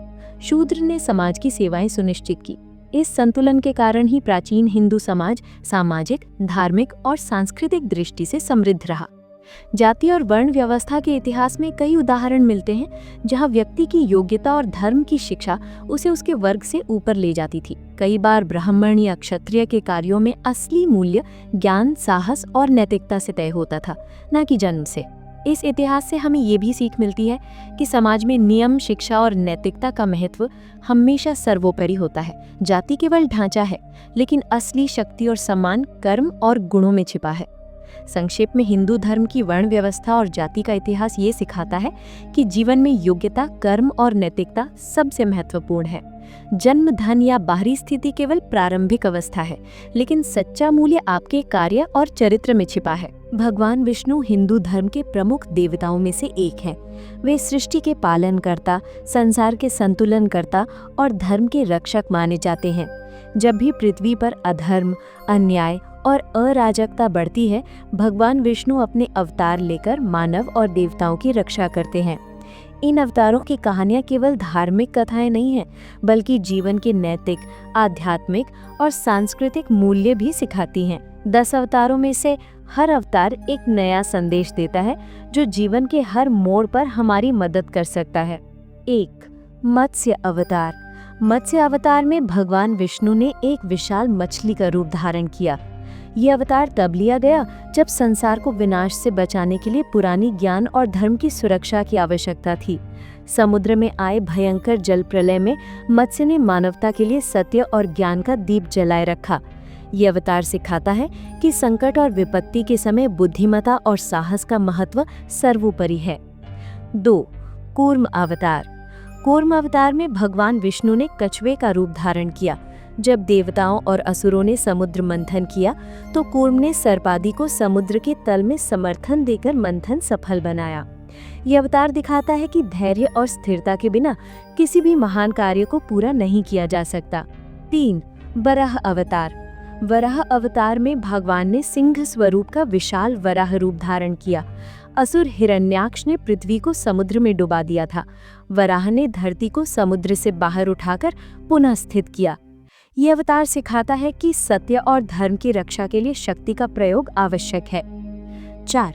शूद्र ने समाज की सेवाएं सुनिश्चित की। इस संतुलन के कारण ही प्राचीन हिंदू समाज सामाजिक, धार्मिक और सांस्कृतिक दृष्टि से समृद्ध रहा। जाति और वर्ण व्यवस्था के इतिहास में कई उदाहरण मिलते हैं जहां व्यक्ति की योग्यता और धर्म की शिक्षा उसे उसके वर्ग से ऊपर ले जाती थी। कई बार ब्राह्मण या क्षत्रिय के कार्यों में असली मूल्य ज्ञान, साहस और नैतिकता से तय होता था, न कि जन्म से। इस इतिहास से हमें ये भी सीख मिलती है कि समाज में नियम, शिक्षा और नैतिकता का महत्व हमेशा सर्वोपरि होता है। जाति केवल ढांचा है, लेकिन असली शक्ति और सम्मान कर्म और गुणों में छिपा है। संक्षेप में हिंदू धर्म की वर्ण व्यवस्था और जाति का इतिहास ये सिखाता है कि जीवन में योग्यता, कर्म और नैतिकता सबसे महत्वपूर्ण है। जन्म, धन या बाहरी स्थिति केवल प्रारंभिक अवस्था है, लेकिन सच्चा मूल्य आपके कार्य और चरित्र में छिपा है। भगवान विष्णु हिंदू धर्म के प्रमुख देवताओं में से एक हैं। वे सृष्टि के पालनकर्ता, संसार के संतुलनकर्ता और धर्म के रक्षक माने जाते हैं। जब भी पृथ्वी पर अधर्म, अन्याय और अराजकता बढ़ती है, भगवान विष्णु अपने अवतार लेकर मानव और देवताओं की रक्षा करते हैं। इन अवतारों की कहानियां केवल धार्मिक कथाएं नहीं हैं, बल्कि जीवन के नैतिक, आध्यात्मिक और सांस्कृतिक मूल्य भी सिखाती हैं। 10 अवतारों में से हर अवतार एक नया संदेश देता है, जो जीवन के हर मोड़ पर हमारी मदद कर सकता है। 1. मत्स्य अवतार। मत्स्य अवतार में भगवान विष्णु ने एक विशाल मछली का रूप धारण किया। ये अवतार तब लिया गया जब संसार को विनाश से बचाने के लिए पुरानी ज्ञान और धर्म की सुरक्षा की आवश्यकता थी। समुद्र में आए भयंकर जल प्रलय में मत्स्य ने मानवता के लिए सत्य और ज्ञान का दीप जलाए रखा। ये अवतार सिखाता है कि संकट और विपत्ति के समय बुद्धिमत्ता और साहस का महत्व सर्वोपरि है। 2. कूर्म अवतार। कूर्म अवतार में भगवान विष्णु ने कछुए का रूप धारण किया। जब देवताओं और असुरों ने समुद्र मंथन किया, तो कूर्म ने सर्पादि को समुद्र के तल में समर्थन देकर मंथन सफल बनाया। यह अवतार दिखाता है कि धैर्य और स्थिरता के बिना किसी भी महान कार्य को पूरा नहीं किया जा सकता। 3. वराह अवतार। वराह अवतार में भगवान ने सिंह स्वरूप का विशाल वराह रूप धारण किया। असुर हिरण्याक्ष ने पृथ्वी को समुद्र में डुबा दिया था। वराह ने धरती को समुद्र से बाहर उठाकर पुनः स्थित किया। ये अवतार सिखाता है कि सत्य और धर्म की रक्षा के लिए शक्ति का प्रयोग आवश्यक है। 4.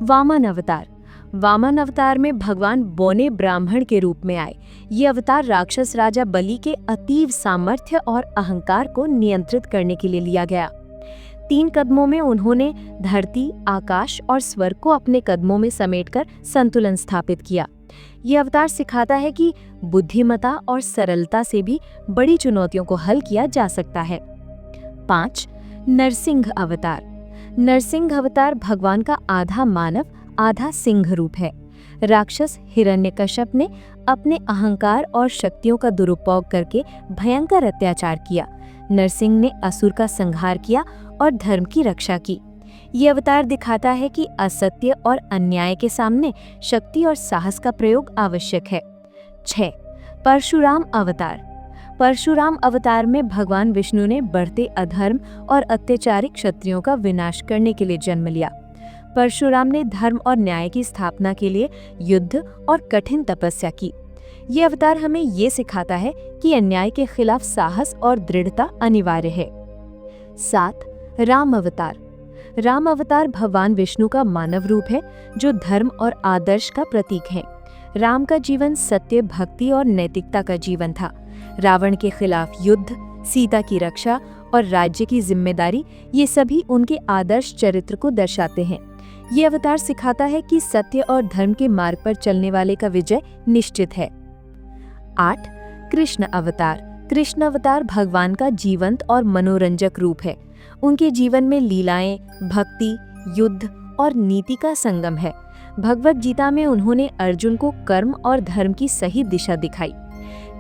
वामन अवतार। वामन अवतार में भगवान बौने ब्राह्मण के रूप में आए। ये अवतार राक्षस राजा बलि के अतीव सामर्थ्य और अहंकार को नियंत्रित करने के लिए लिया गया। 3 कदमों में उन्होंने धरती, आकाश और स्वर्ग को अपने कदमों में समेटकर संतुलन स्थापित किया। ये अवतार सिखाता है कि बुद्धिमत्ता और सरलता से भी बड़ी चुनौतियों को हल किया जा सकता है। 5. नरसिंह अवतार। नरसिंह अवतार भगवान का आधा मानव, आधा सिंह रूप है। राक्षस हिरण्यकश्यप ने अपने अहंकार और शक्तियों का दुरुपयोग करके भयंकर अत्याचार किया। नरसिंह ने असुर का संहार किया और धर्म की रक्षा की। ये अवतार दिखाता है कि असत्य और अन्याय के सामने शक्ति और साहस का प्रयोग आवश्यक है। 6. परशुराम अवतार। परशुराम अवतार में भगवान विष्णु ने बढ़ते अधर्म और अत्याचारी क्षत्रियों का विनाश करने के लिए जन्म लिया। परशुराम ने धर्म और न्याय की स्थापना के लिए युद्ध और कठिन तपस्या की। ये अवतार हमें ये सिखाता है कि अन्याय के खिलाफ साहस और दृढ़ता अनिवार्य है। 7. राम अवतार। राम अवतार भगवान विष्णु का मानव रूप है, जो धर्म और आदर्श का प्रतीक है। राम का जीवन सत्य, भक्ति और नैतिकता का जीवन था। रावण के खिलाफ युद्ध, सीता की रक्षा और राज्य की जिम्मेदारी, ये सभी उनके आदर्श चरित्र को दर्शाते हैं। ये अवतार सिखाता है कि सत्य और धर्म के मार्ग पर चलने वाले का विजय निश्चित है। 8. कृष्ण अवतार। कृष्ण अवतार भगवान का जीवंत और मनोरंजक रूप है। उनके जीवन में लीलाएं, भक्ति, युद्ध और नीति का संगम है। भगवत गीता में उन्होंने अर्जुन को कर्म और धर्म की सही दिशा दिखाई।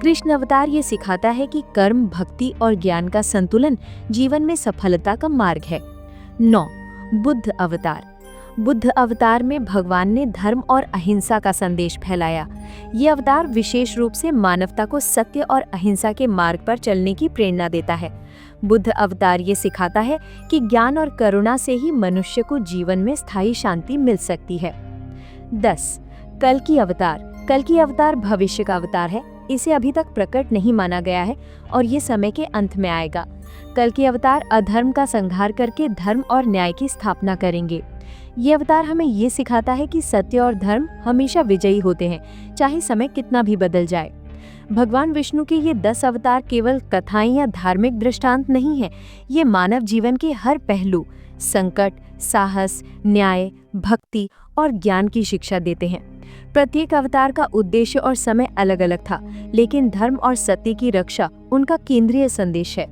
कृष्ण अवतार ये सिखाता है कि कर्म, भक्ति और ज्ञान का संतुलन जीवन में सफलता का मार्ग है। 9. बुद्ध अवतार। बुद्ध अवतार में भगवान ने धर्म और अहिंसा का संदेश फैलाया। ये अवतार विशेष रूप से मानवता को सत्य और अहिंसा के मार्ग पर चलने की प्रेरणा देता है। बुद्ध अवतार ये सिखाता है कि ज्ञान और करुणा से ही मनुष्य को जीवन में स्थायी शांति मिल सकती है। 10. कल्कि अवतार। कल्कि अवतार भविष्य का अवतार है। इसे अभी तक प्रकट नहीं माना गया है और ये समय के अंत में आएगा। कल्कि अवतार अधर्म का संहार करके धर्म और न्याय की स्थापना करेंगे। ये अवतार हमें ये सिखाता है कि सत्य और धर्म हमेशा विजयी होते हैं, चाहे समय कितना भी बदल जाए। भगवान विष्णु के ये 10 अवतार केवल कथाएं या धार्मिक दृष्टांत नहीं है। ये मानव जीवन के हर पहलू, संकट, साहस, न्याय, भक्ति और ज्ञान की शिक्षा देते हैं। प्रत्येक अवतार का उद्देश्य और समय अलग अलग था, लेकिन धर्म और सत्य की रक्षा उनका केंद्रीय संदेश है।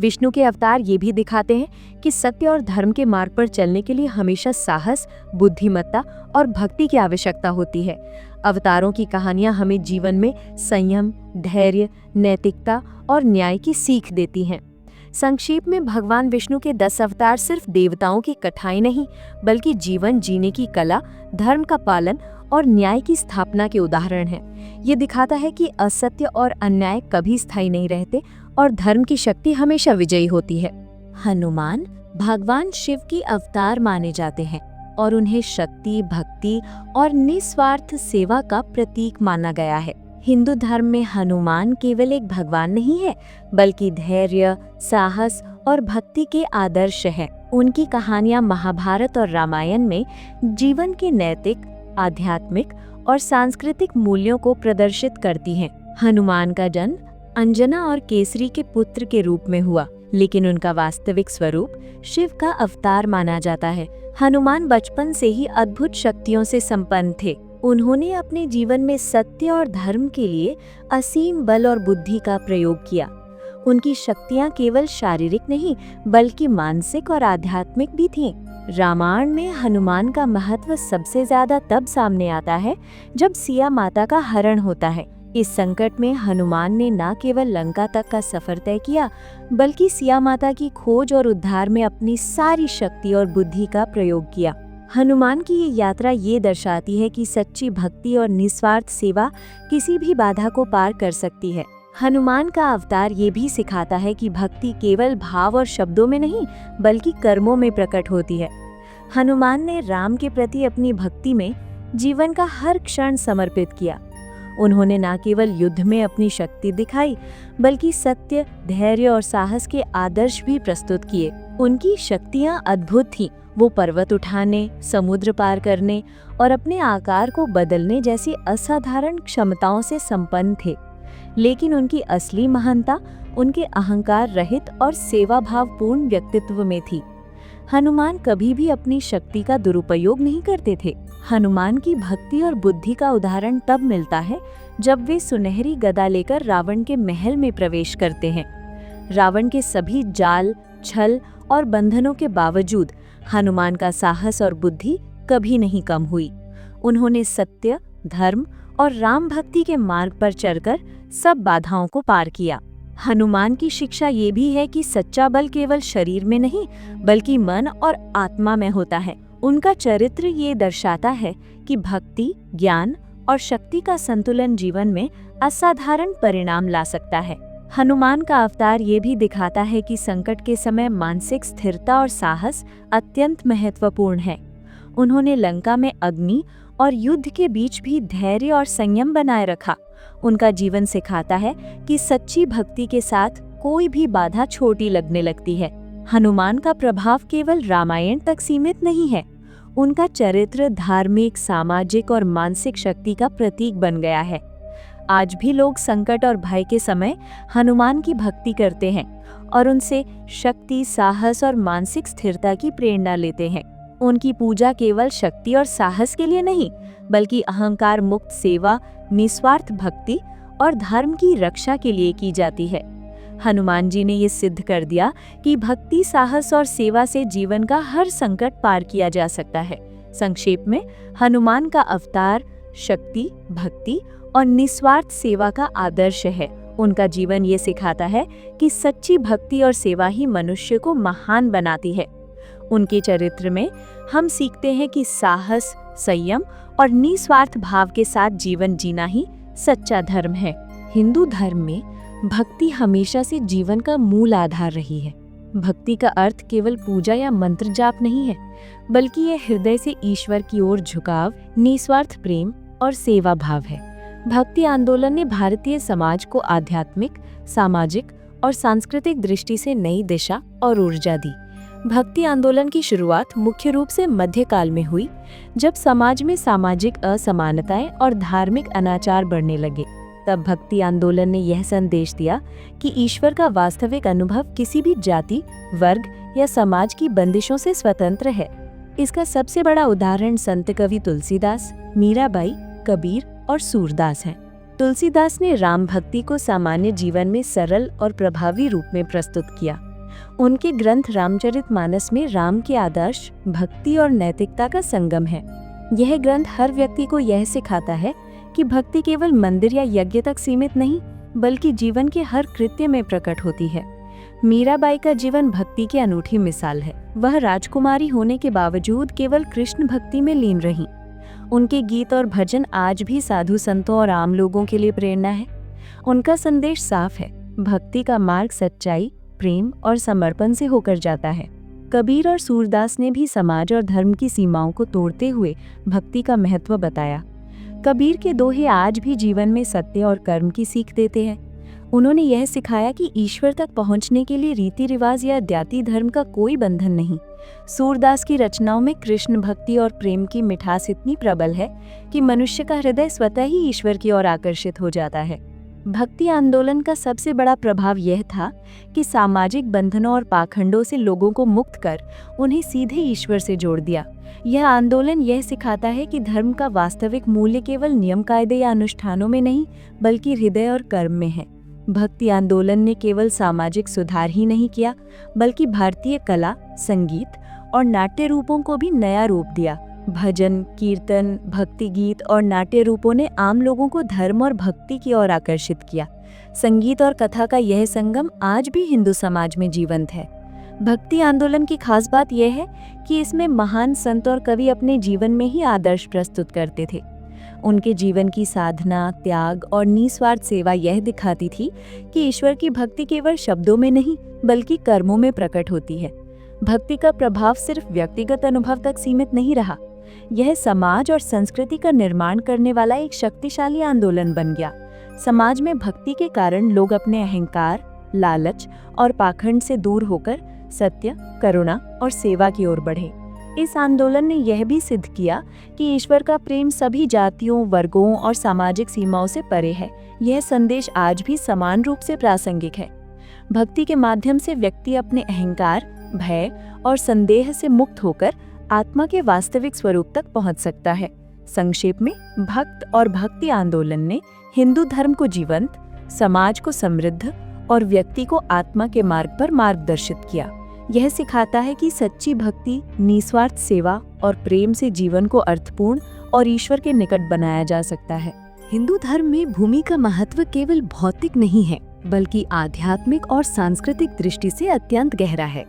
विष्णु के अवतार ये भी दिखाते हैं कि सत्य और धर्म के मार्ग पर चलने के लिए हमेशा साहस, बुद्धिमत्ता और भक्ति की आवश्यकता होती है। अवतारों की कहानियां हमें जीवन में संयम, धैर्य, नैतिकता और न्याय की सीख देती हैं। संक्षेप में भगवान विष्णु के 10 अवतार सिर्फ देवताओं की कथाएं नहीं, बल्कि जीवन जीने की कला, धर्म का पालन और न्याय की स्थापना के उदाहरण हैं। ये दिखाता है कि असत्य और अन्याय कभी स्थायी नहीं रहते और धर्म की शक्ति हमेशा विजयी होती है। हनुमान भगवान शिव की अवतार माने जाते हैं और उन्हें शक्ति, भक्ति और निस्वार्थ सेवा का प्रतीक माना गया है। हिंदू धर्म में हनुमान केवल एक भगवान नहीं है, बल्कि धैर्य, साहस और भक्ति के आदर्श हैं। उनकी कहानियां महाभारत और रामायण में जीवन के नैतिक, आध्यात्मिक और सांस्कृतिक मूल्यों को प्रदर्शित करती हैं। हनुमान का जन्म अंजना और केसरी के पुत्र के रूप में हुआ, लेकिन उनका वास्तविक स्वरूप शिव का अवतार माना जाता है। हनुमान बचपन से ही अद्भुत शक्तियों से संपन्न थे। उन्होंने अपने जीवन में सत्य और धर्म के लिए असीम बल और बुद्धि का प्रयोग किया। उनकी शक्तियां केवल शारीरिक नहीं, बल्कि मानसिक और आध्यात्मिक भी थीं। रामायण में हनुमान का महत्व सबसे ज्यादा तब सामने आता है जब सिया माता का हरण होता है। इस संकट में हनुमान ने न केवल लंका तक का सफर तय किया, बल्कि सिया माता की खोज और उद्धार में अपनी सारी शक्ति और बुद्धि का प्रयोग किया। हनुमान की ये यात्रा ये दर्शाती है कि सच्ची भक्ति और निस्वार्थ सेवा किसी भी बाधा को पार कर सकती है। हनुमान का अवतार ये भी सिखाता है कि भक्ति केवल भाव और शब्दों में नहीं, बल्कि कर्मों में प्रकट होती है। हनुमान ने राम के प्रति अपनी भक्ति में जीवन का हर क्षण समर्पित किया। उन्होंने न केवल युद्ध में अपनी शक्ति दिखाई, बल्कि सत्य, धैर्य और साहस के आदर्श भी प्रस्तुत किए। उनकी शक्तियां अद्भुत थीं। वो पर्वत उठाने, समुद्र पार करने और अपने आकार को बदलने जैसी असाधारण क्षमताओं से संपन्न थे। लेकिन उनकी असली महानता उनके अहंकार रहित और सेवाभावपूर्ण व्यक्तित्व में थी। हनुमान कभी भी अपनी शक्ति का दुरुपयोग नहीं करते थे। हनुमान की भक्ति और बुद्धि का उदाहरण तब मिलता है जब वे सुनहरी गदा लेकर रावण के महल में प्रवेश करते हैं। रावण के सभी जाल, छल और बंधनों के बावजूद हनुमान का साहस और बुद्धि कभी नहीं कम हुई। उन्होंने सत्य, धर्म और राम भक्ति के मार्ग पर चलकर सब बाधाओं को पार किया। हनुमान की शिक्षा ये भी है कि सच्चा बल केवल शरीर में नहीं, बल्कि मन और आत्मा में होता है। उनका चरित्र ये दर्शाता है कि भक्ति, ज्ञान और शक्ति का संतुलन जीवन में असाधारण परिणाम ला सकता है। हनुमान का अवतार ये भी दिखाता है कि संकट के समय मानसिक स्थिरता और साहस अत्यंत महत्वपूर्ण है। उन्होंने लंका में अग्नि और युद्ध के बीच भी धैर्य और संयम बनाए रखा। उनका जीवन सिखाता है कि सच्ची भक्ति के साथ कोई भी बाधा छोटी लगने लगती है। हनुमान का प्रभाव केवल रामायण तक सीमित नहीं है। उनका चरित्र धार्मिक, सामाजिक और मानसिक शक्ति का प्रतीक बन गया है। आज भी लोग संकट और भय के समय हनुमान की भक्ति करते हैं और उनसे शक्ति, साहस और मानसिक स्थिरता की प्रेरणा लेते हैं। उनकी पूजा केवल शक्ति और साहस के लिए नहीं, बल्कि अहंकार मुक्त सेवा, निस्वार्थ भक्ति और धर्म की रक्षा के लिए की जाती है। हनुमान जी ने ये सिद्ध कर दिया कि भक्ति, साहस और सेवा से जीवन का हर संकट पार किया जा सकता है। संक्षेप में, हनुमान का अवतार शक्ति, भक्ति और निस्वार्थ सेवा का आदर्श है। उनका जीवन ये सिखाता है कि सच्ची भक्ति और सेवा ही मनुष्य को महान बनाती है। उनके चरित्र में हम सीखते हैं कि साहस, संयम और निस्वार्थ भाव के साथ जीवन जीना ही सच्चा धर्म है। हिंदू धर्म में भक्ति हमेशा से जीवन का मूल आधार रही है। भक्ति का अर्थ केवल पूजा या मंत्र जाप नहीं है, बल्कि यह हृदय से ईश्वर की ओर झुकाव, निस्वार्थ प्रेम और सेवा भाव है। भक्ति आंदोलन ने भारतीय समाज को आध्यात्मिक, सामाजिक और सांस्कृतिक दृष्टि से नई दिशा और ऊर्जा दी। भक्ति आंदोलन की शुरुआत मुख्य रूप से मध्यकाल में हुई, जब समाज में सामाजिक असमानताएं और धार्मिक अनाचार बढ़ने लगे। तब भक्ति आंदोलन ने यह संदेश दिया कि ईश्वर का वास्तविक अनुभव किसी भी जाति, वर्ग या समाज की बंदिशों से स्वतंत्र है। इसका सबसे बड़ा उदाहरण संत कवि तुलसीदास, मीराबाई, कबीर और सूरदास हैं। तुलसीदास ने राम भक्ति को सामान्य जीवन में सरल और प्रभावी रूप में प्रस्तुत किया। उनके ग्रंथ रामचरितमानस में राम के आदर्श, भक्ति और नैतिकता का संगम है। यह ग्रंथ हर व्यक्ति को यह सिखाता है कि भक्ति केवल मंदिर या यज्ञ तक सीमित नहीं, बल्कि जीवन के हर कृत्य में प्रकट होती है। मीराबाई का जीवन भक्ति की अनूठी मिसाल है। वह राजकुमारी होने के बावजूद केवल कृष्ण भक्ति में लीन रहीं। उनके गीत और भजन आज भी साधु संतों और आम लोगों के लिए प्रेरणा है। उनका संदेश साफ है, भक्ति का मार्ग सच्चाई, प्रेम और समर्पण से होकर जाता है। कबीर और सूरदास ने भी समाज और धर्म की सीमाओं को तोड़ते हुए भक्ति का महत्व बताया। कबीर के दोहे आज भी जीवन में सत्य और कर्म की सीख देते हैं। उन्होंने यह सिखाया कि ईश्वर तक पहुंचने के लिए रीति रिवाज या जाति धर्म का कोई बंधन नहीं। सूरदास की रचनाओं में कृष्ण भक्ति और प्रेम की मिठास इतनी प्रबल है कि मनुष्य का हृदय स्वतः ही ईश्वर की ओर आकर्षित हो जाता है। भक्ति आंदोलन का सबसे बड़ा प्रभाव यह था कि सामाजिक बंधनों और पाखंडों से लोगों को मुक्त कर उन्हें सीधे ईश्वर से जोड़ दिया। यह आंदोलन यह सिखाता है कि धर्म का वास्तविक मूल्य केवल नियम कायदे या अनुष्ठानों में नहीं, बल्कि हृदय और कर्म में है। भक्ति आंदोलन ने केवल सामाजिक सुधार ही नहीं किया, बल्कि भारतीय कला, संगीत और नाट्य रूपों को भी नया रूप दिया। भजन, कीर्तन, भक्ति गीत और नाट्य रूपों ने आम लोगों को धर्म और भक्ति की ओर आकर्षित किया। संगीत और कथा का यह संगम आज भी हिंदू समाज में जीवंत है। भक्ति आंदोलन की खास बात यह है कि इसमें महान संत और कवि अपने जीवन में ही आदर्श प्रस्तुत करते थे। उनके जीवन की साधना, त्याग और निस्वार्थ सेवा यह दिखाती थी कि ईश्वर की भक्ति केवल शब्दों में नहीं, बल्कि कर्मों में प्रकट होती है। भक्ति का प्रभाव सिर्फ व्यक्तिगत अनुभव तक सीमित नहीं रहा, यह समाज और संस्कृति का निर्माण करने वाला एक शक्तिशाली आंदोलन बन गया। समाज में भक्ति के कारण लोग अपने अहंकार, लालच और पाखंड से दूर होकर सत्य, करुणा और सेवा की ओर बढ़े। इस आंदोलन ने यह भी सिद्ध किया कि ईश्वर का प्रेम सभी जातियों, वर्गों और सामाजिक सीमाओं से परे है। यह संदेश आज भी समान रूप से प्रासंगिक है। भक्ति के माध्यम से व्यक्ति अपने अहंकार, भय और संदेह से मुक्त होकर आत्मा के वास्तविक स्वरूप तक पहुंच सकता है। संक्षेप में, भक्त और भक्ति आंदोलन ने हिंदू धर्म को जीवंत, समाज को समृद्ध और व्यक्ति को आत्मा के मार्ग पर मार्गदर्शित किया। यह सिखाता है कि सच्ची भक्ति, निस्वार्थ सेवा और प्रेम से जीवन को अर्थपूर्ण और ईश्वर के निकट बनाया जा सकता है। हिंदू धर्म में भूमि का महत्व केवल भौतिक नहीं है, बल्कि आध्यात्मिक और सांस्कृतिक दृष्टि से अत्यंत गहरा है।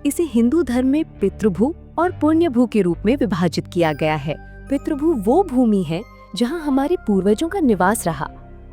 इसे हिंदू धर्म में पितृभू और पुण्यभू के रूप में विभाजित किया गया है। पितृभू वो भूमि है जहां हमारे पूर्वजों का निवास रहा,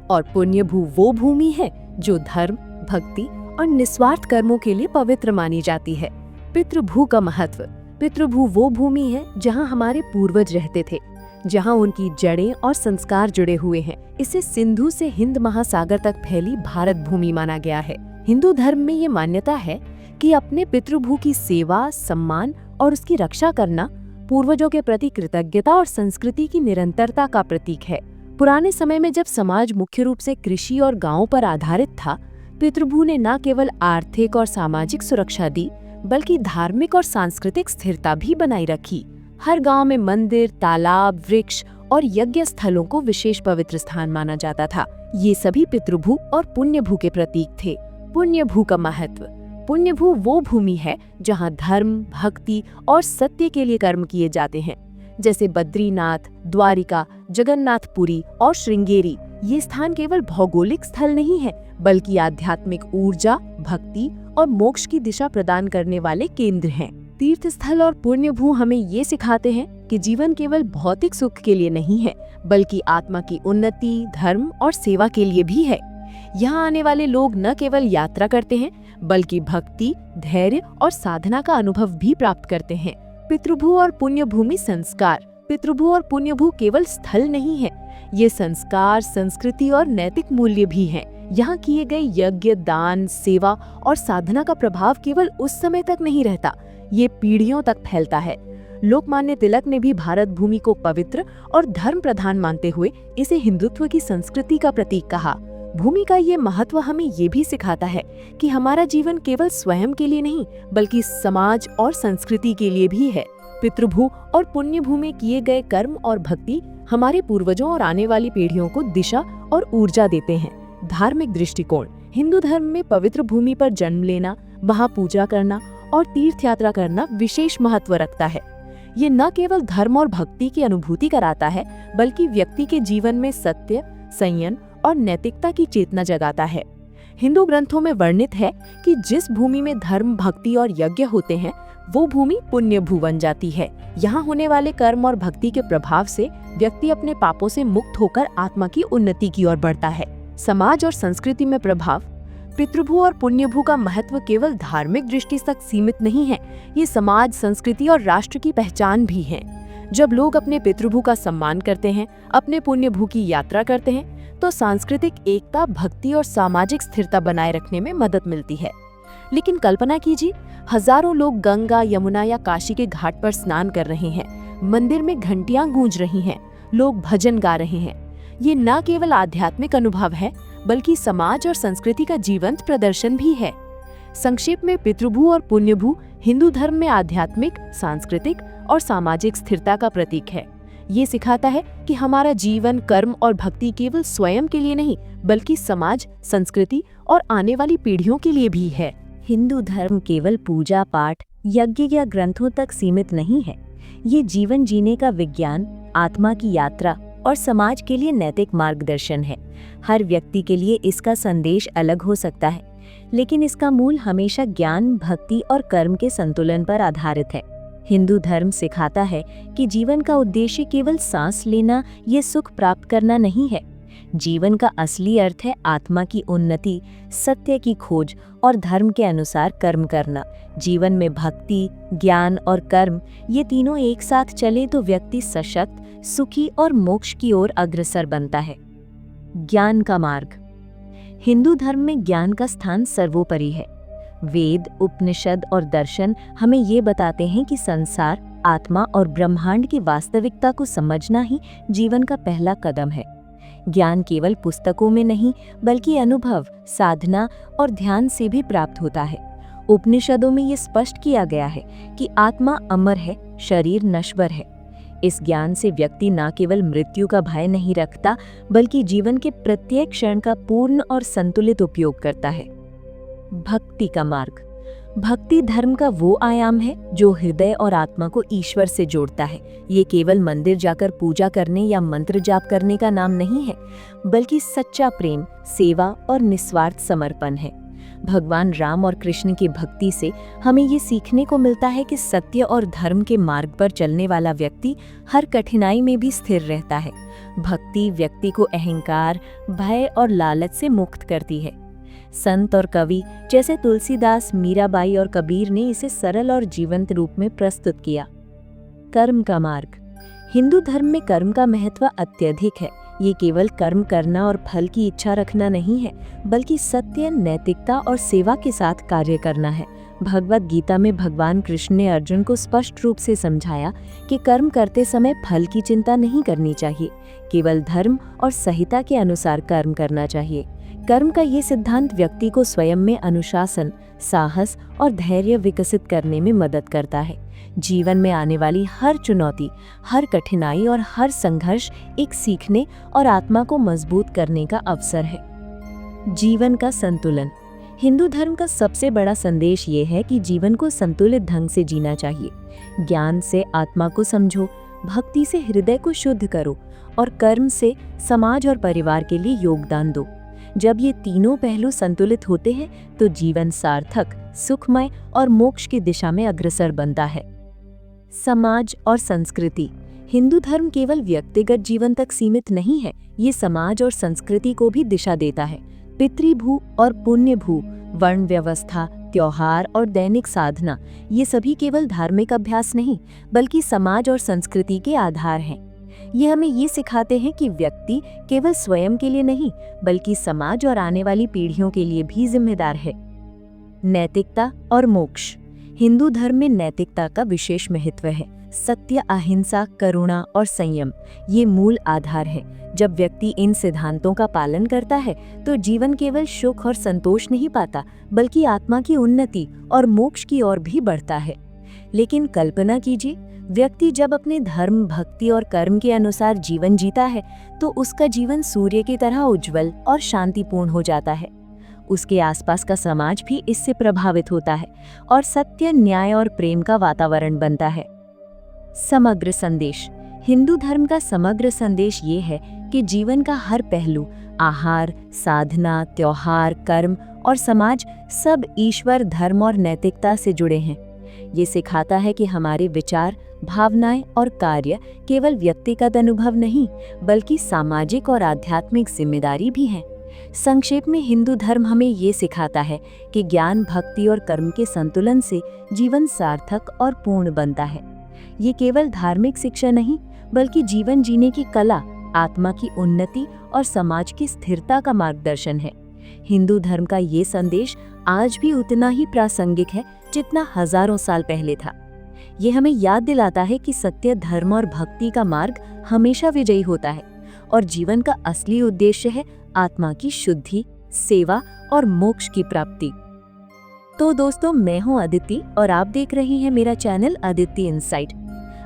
और पुण्यभू वो भूमि है जो धर्म, भक्ति और निस्वार्थ कर्मों के लिए पवित्र मानी जाती है। पितृभू का महत्व: पितृभू वो भूमि है जहां हमारे पूर्वज रहते थे, जहां उनकी जड़ें और संस्कार जुड़े हुए हैं। इसे सिंधु से हिंद महासागर तक फैली भारत भूमि माना गया है। हिंदू धर्म में ये मान्यता है कि अपने पितृभू की सेवा, सम्मान और उसकी रक्षा करना पूर्वजों के प्रति कृतज्ञता और संस्कृति की निरंतरता का प्रतीक है। पुराने समय में जब समाज मुख्य रूप से कृषि और गांवों पर आधारित था, पितृभू ने न केवल आर्थिक और सामाजिक सुरक्षा दी, बल्कि धार्मिक और सांस्कृतिक स्थिरता भी बनाई रखी। हर गांव में मंदिर, तालाब, वृक्ष और यज्ञ स्थलों को विशेष पवित्र स्थान माना जाता था। ये सभी पितृभू और पुण्यभू के प्रतीक थे। पुण्यभू का महत्व: पुण्यभू वो भूमि है जहां धर्म, भक्ति और सत्य के लिए कर्म किए जाते हैं, जैसे बद्रीनाथ, द्वारिका, जगन्नाथपुरी और श्रृंगेरी। ये स्थान केवल भौगोलिक स्थल नहीं है, बल्कि आध्यात्मिक ऊर्जा, भक्ति और मोक्ष की दिशा प्रदान करने वाले केंद्र हैं। तीर्थ स्थल और पुण्यभू हमें ये सिखाते हैं कि जीवन केवल भौतिक सुख के लिए नहीं है, बल्कि आत्मा की उन्नति, धर्म और सेवा के लिए भी है। यहाँ आने वाले लोग न केवल यात्रा करते हैं, बल्कि भक्ति, धैर्य और साधना का अनुभव भी प्राप्त करते हैं। पितृभू और पुण्यभूमि संस्कार: पितृभू और पुण्यभू केवल स्थल नहीं है, ये संस्कार, संस्कृति और नैतिक मूल्य भी हैं। यहाँ किए गए यज्ञ, दान, सेवा और साधना का प्रभाव केवल उस समय तक नहीं रहता, ये पीढ़ियों तक फैलता है। लोकमान्य तिलक ने भी भारत भूमि को पवित्र और धर्म प्रधान मानते हुए इसे हिंदुत्व की संस्कृति का प्रतीक कहा। भूमि का ये महत्व हमें ये भी सिखाता है कि हमारा जीवन केवल स्वयं के लिए नहीं, बल्कि समाज और संस्कृति के लिए भी है। पितृभू और पुण्यभू में किए गए कर्म और भक्ति हमारे पूर्वजों और आने वाली पीढ़ियों को दिशा और ऊर्जा देते हैं। धार्मिक दृष्टिकोण: हिंदू धर्म में पवित्र भूमि पर जन्म लेना, वहाँ पूजा करना और तीर्थ यात्रा करना विशेष महत्व रखता है। ये न केवल धर्म और भक्ति की अनुभूति कराता है, बल्कि व्यक्ति के जीवन में सत्य, संयम और नैतिकता की चेतना जगाता है। हिंदू ग्रंथों में वर्णित है कि जिस भूमि में धर्म, भक्ति और यज्ञ होते हैं, वो भूमि पुण्य भू बन जाती है। यहाँ होने वाले कर्म और भक्ति के प्रभाव से व्यक्ति अपने पापों से मुक्त होकर आत्मा की उन्नति की ओर बढ़ता है। समाज और संस्कृति में प्रभाव। पितृभू और पुण्यभू का महत्व केवल धार्मिक दृष्टि तक सीमित नहीं है, ये समाज, संस्कृति और राष्ट्र की पहचान भी है। जब लोग अपने पितृभू का सम्मान करते हैं, अपने पुण्यभू की यात्रा करते हैं, तो सांस्कृतिक एकता, भक्ति और सामाजिक स्थिरता बनाए रखने में मदद मिलती है। लेकिन कल्पना कीजिए, हजारों लोग गंगा, यमुना या काशी के घाट पर स्नान कर रहे हैं, मंदिर में घंटियां गूंज रही हैं, लोग भजन गा रहे हैं। ये न केवल आध्यात्मिक अनुभव है, बल्कि समाज और संस्कृति का जीवंत प्रदर्शन भी है। संक्षेप में, पितृभू और पुण्यभू हिंदू धर्म में आध्यात्मिक, सांस्कृतिक और सामाजिक स्थिरता का प्रतीक है। ये सिखाता है कि हमारा जीवन, कर्म और भक्ति केवल स्वयं के लिए नहीं, बल्कि समाज, संस्कृति और आने वाली पीढ़ियों के लिए भी है। हिंदू धर्म केवल पूजा पाठ, यज्ञ या ग्रंथों तक सीमित नहीं है। ये जीवन जीने का विज्ञान, आत्मा की यात्रा और समाज के लिए नैतिक मार्गदर्शन है। हर व्यक्ति के लिए इसका संदेश अलग हो सकता है, लेकिन इसका मूल हमेशा ज्ञान, भक्ति और कर्म के संतुलन पर आधारित है। हिंदू धर्म सिखाता है कि जीवन का उद्देश्य केवल सांस लेना या सुख प्राप्त करना नहीं है। जीवन का असली अर्थ है आत्मा की उन्नति, सत्य की खोज और धर्म के अनुसार कर्म करना। जीवन में भक्ति, ज्ञान और कर्म, ये तीनों एक साथ चले तो व्यक्ति सशक्त, सुखी और मोक्ष की ओर अग्रसर बनता है। ज्ञान का मार्ग। हिंदू धर्म में ज्ञान का स्थान सर्वोपरि है। वेद, उपनिषद और दर्शन हमें ये बताते हैं कि संसार, आत्मा और ब्रह्मांड की वास्तविकता को समझना ही जीवन का पहला कदम है। ज्ञान केवल पुस्तकों में नहीं, बल्कि अनुभव, साधना और ध्यान से भी प्राप्त होता है। उपनिषदों में ये स्पष्ट किया गया है कि आत्मा अमर है, शरीर नश्वर है। इस ज्ञान से व्यक्ति न केवल मृत्यु का भय नहीं रखता, बल्कि जीवन के प्रत्येक क्षण का पूर्ण और संतुलित उपयोग करता है। भक्ति का मार्ग। भक्ति धर्म का वो आयाम है जो हृदय और आत्मा को ईश्वर से जोड़ता है। ये केवल मंदिर जाकर पूजा करने या मंत्र जाप करने का नाम नहीं है, बल्कि सच्चा प्रेम, सेवा और निस्वार्थ समर्पण है। भगवान राम और कृष्ण की भक्ति से हमें ये सीखने को मिलता है कि सत्य और धर्म के मार्ग पर चलने वाला व्यक्ति हर कठिनाई में भी स्थिर रहता है। भक्ति व्यक्ति को अहंकार, भय और लालच से मुक्त करती है। संत और कवि जैसे तुलसीदास, मीराबाई और कबीर ने इसे सरल और जीवंत रूप में प्रस्तुत किया। कर्म का मार्ग। हिंदू धर्म में कर्म का महत्व अत्यधिक है। ये केवल कर्म करना और फल की इच्छा रखना नहीं है, बल्कि सत्य, नैतिकता और सेवा के साथ कार्य करना है। भगवद गीता में भगवान कृष्ण ने अर्जुन को स्पष्ट रूप से समझाया कि कर्म करते समय फल की चिंता नहीं करनी चाहिए, केवल धर्म और संहिता के अनुसार कर्म करना चाहिए। कर्म का ये सिद्धांत व्यक्ति को स्वयं में अनुशासन, साहस और धैर्य विकसित करने में मदद करता है। जीवन में आने वाली हर चुनौती, हर कठिनाई और हर संघर्ष एक सीखने और आत्मा को मजबूत करने का अवसर है। जीवन का संतुलन। हिंदू धर्म का सबसे बड़ा संदेश ये है कि जीवन को संतुलित ढंग से जीना चाहिए। ज्ञान से आत्मा को समझो, भक्ति से हृदय को शुद्ध करो और कर्म से समाज और परिवार के लिए योगदान दो। जब ये तीनों पहलू संतुलित होते हैं तो जीवन सार्थक, सुखमय और मोक्ष की दिशा में अग्रसर बनता है। समाज और संस्कृति। हिंदू धर्म केवल व्यक्तिगत जीवन तक सीमित नहीं है, ये समाज और संस्कृति को भी दिशा देता है। पितृभू और पुण्यभू, वर्ण व्यवस्था, त्योहार और दैनिक साधना, ये सभी केवल धार्मिक अभ्यास नहीं, बल्कि समाज और संस्कृति के आधार हैं। ये हमें ये सिखाते हैं कि व्यक्ति केवल स्वयं के लिए नहीं, बल्कि समाज और आने वाली पीढ़ियों के लिए भी जिम्मेदार है। नैतिकता और मोक्ष। हिंदू धर्म में नैतिकता का विशेष महत्व है। सत्य, अहिंसा, करुणा और संयम ये मूल आधार है। जब व्यक्ति इन सिद्धांतों का पालन करता है तो जीवन केवल सुख और संतोष नहीं पाता, बल्कि आत्मा की उन्नति और मोक्ष की ओर भी बढ़ता है। लेकिन कल्पना कीजिए, व्यक्ति जब अपने धर्म, भक्ति और कर्म के अनुसार जीवन जीता है तो उसका जीवन सूर्य की तरह उज्जवल और शांतिपूर्ण हो जाता है। उसके आसपास का समाज भी इससे प्रभावित होता है और सत्य, न्याय और प्रेम का वातावरण बनता है। समग्र संदेश। हिंदू धर्म का समग्र संदेश ये है कि जीवन का हर पहलू, आहार, साधना, त्योहार, कर्म और समाज सब ईश्वर, धर्म और नैतिकता से जुड़े हैं। ये सिखाता है कि हमारे विचार, भावनाएं और कार्य केवल व्यक्तिगत अनुभव नहीं, बल्कि सामाजिक और आध्यात्मिक जिम्मेदारी भी हैं। संक्षेप में हिंदू धर्म हमें ये सिखाता है कि ज्ञान, भक्ति और कर्म के संतुलन से जीवन सार्थक और पूर्ण बनता है। ये केवल धार्मिक शिक्षा नहीं, बल्कि जीवन जीने की कला, आत्मा की उन्नति और समाज की स्थिरता का मार्गदर्शन है। हिंदू धर्म का ये संदेश आज भी उतना ही प्रासंगिक है जितना हजारों साल पहले था। ये हमें याद दिलाता है कि सत्य, धर्म और भक्ति का मार्ग हमेशा विजयी होता है और जीवन का असली उद्देश्य है आत्मा की शुद्धि, सेवा और मोक्ष की प्राप्ति। तो दोस्तों, मैं हूं अदिति और आप देख रही हैं मेरा चैनल अदिति इनसाइट।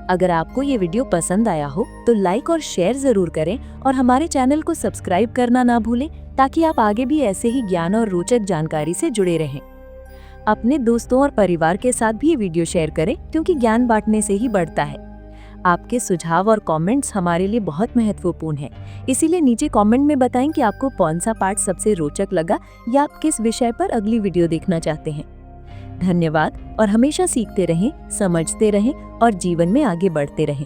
अगर आपको ये वीडियो पसंद आया हो तो लाइक और शेयर जरूर करें और हमारे चैनल को सब्सक्राइब करना ना भूलें, ताकि आप आगे भी ऐसे ही ज्ञान और रोचक जानकारी से जुड़े रहें। अपने दोस्तों और परिवार के साथ भी ये वीडियो शेयर करें, क्योंकि ज्ञान बांटने से ही बढ़ता है। आपके सुझाव और कमेंट्स हमारे लिए बहुत महत्वपूर्ण है, इसीलिए नीचे कमेंट में बताएं कि आपको कौन सा पार्ट सबसे रोचक लगा या आप किस विषय पर अगली वीडियो देखना चाहते हैं। धन्यवाद और हमेशा सीखते रहें, समझते रहें और जीवन में आगे बढ़ते रहें।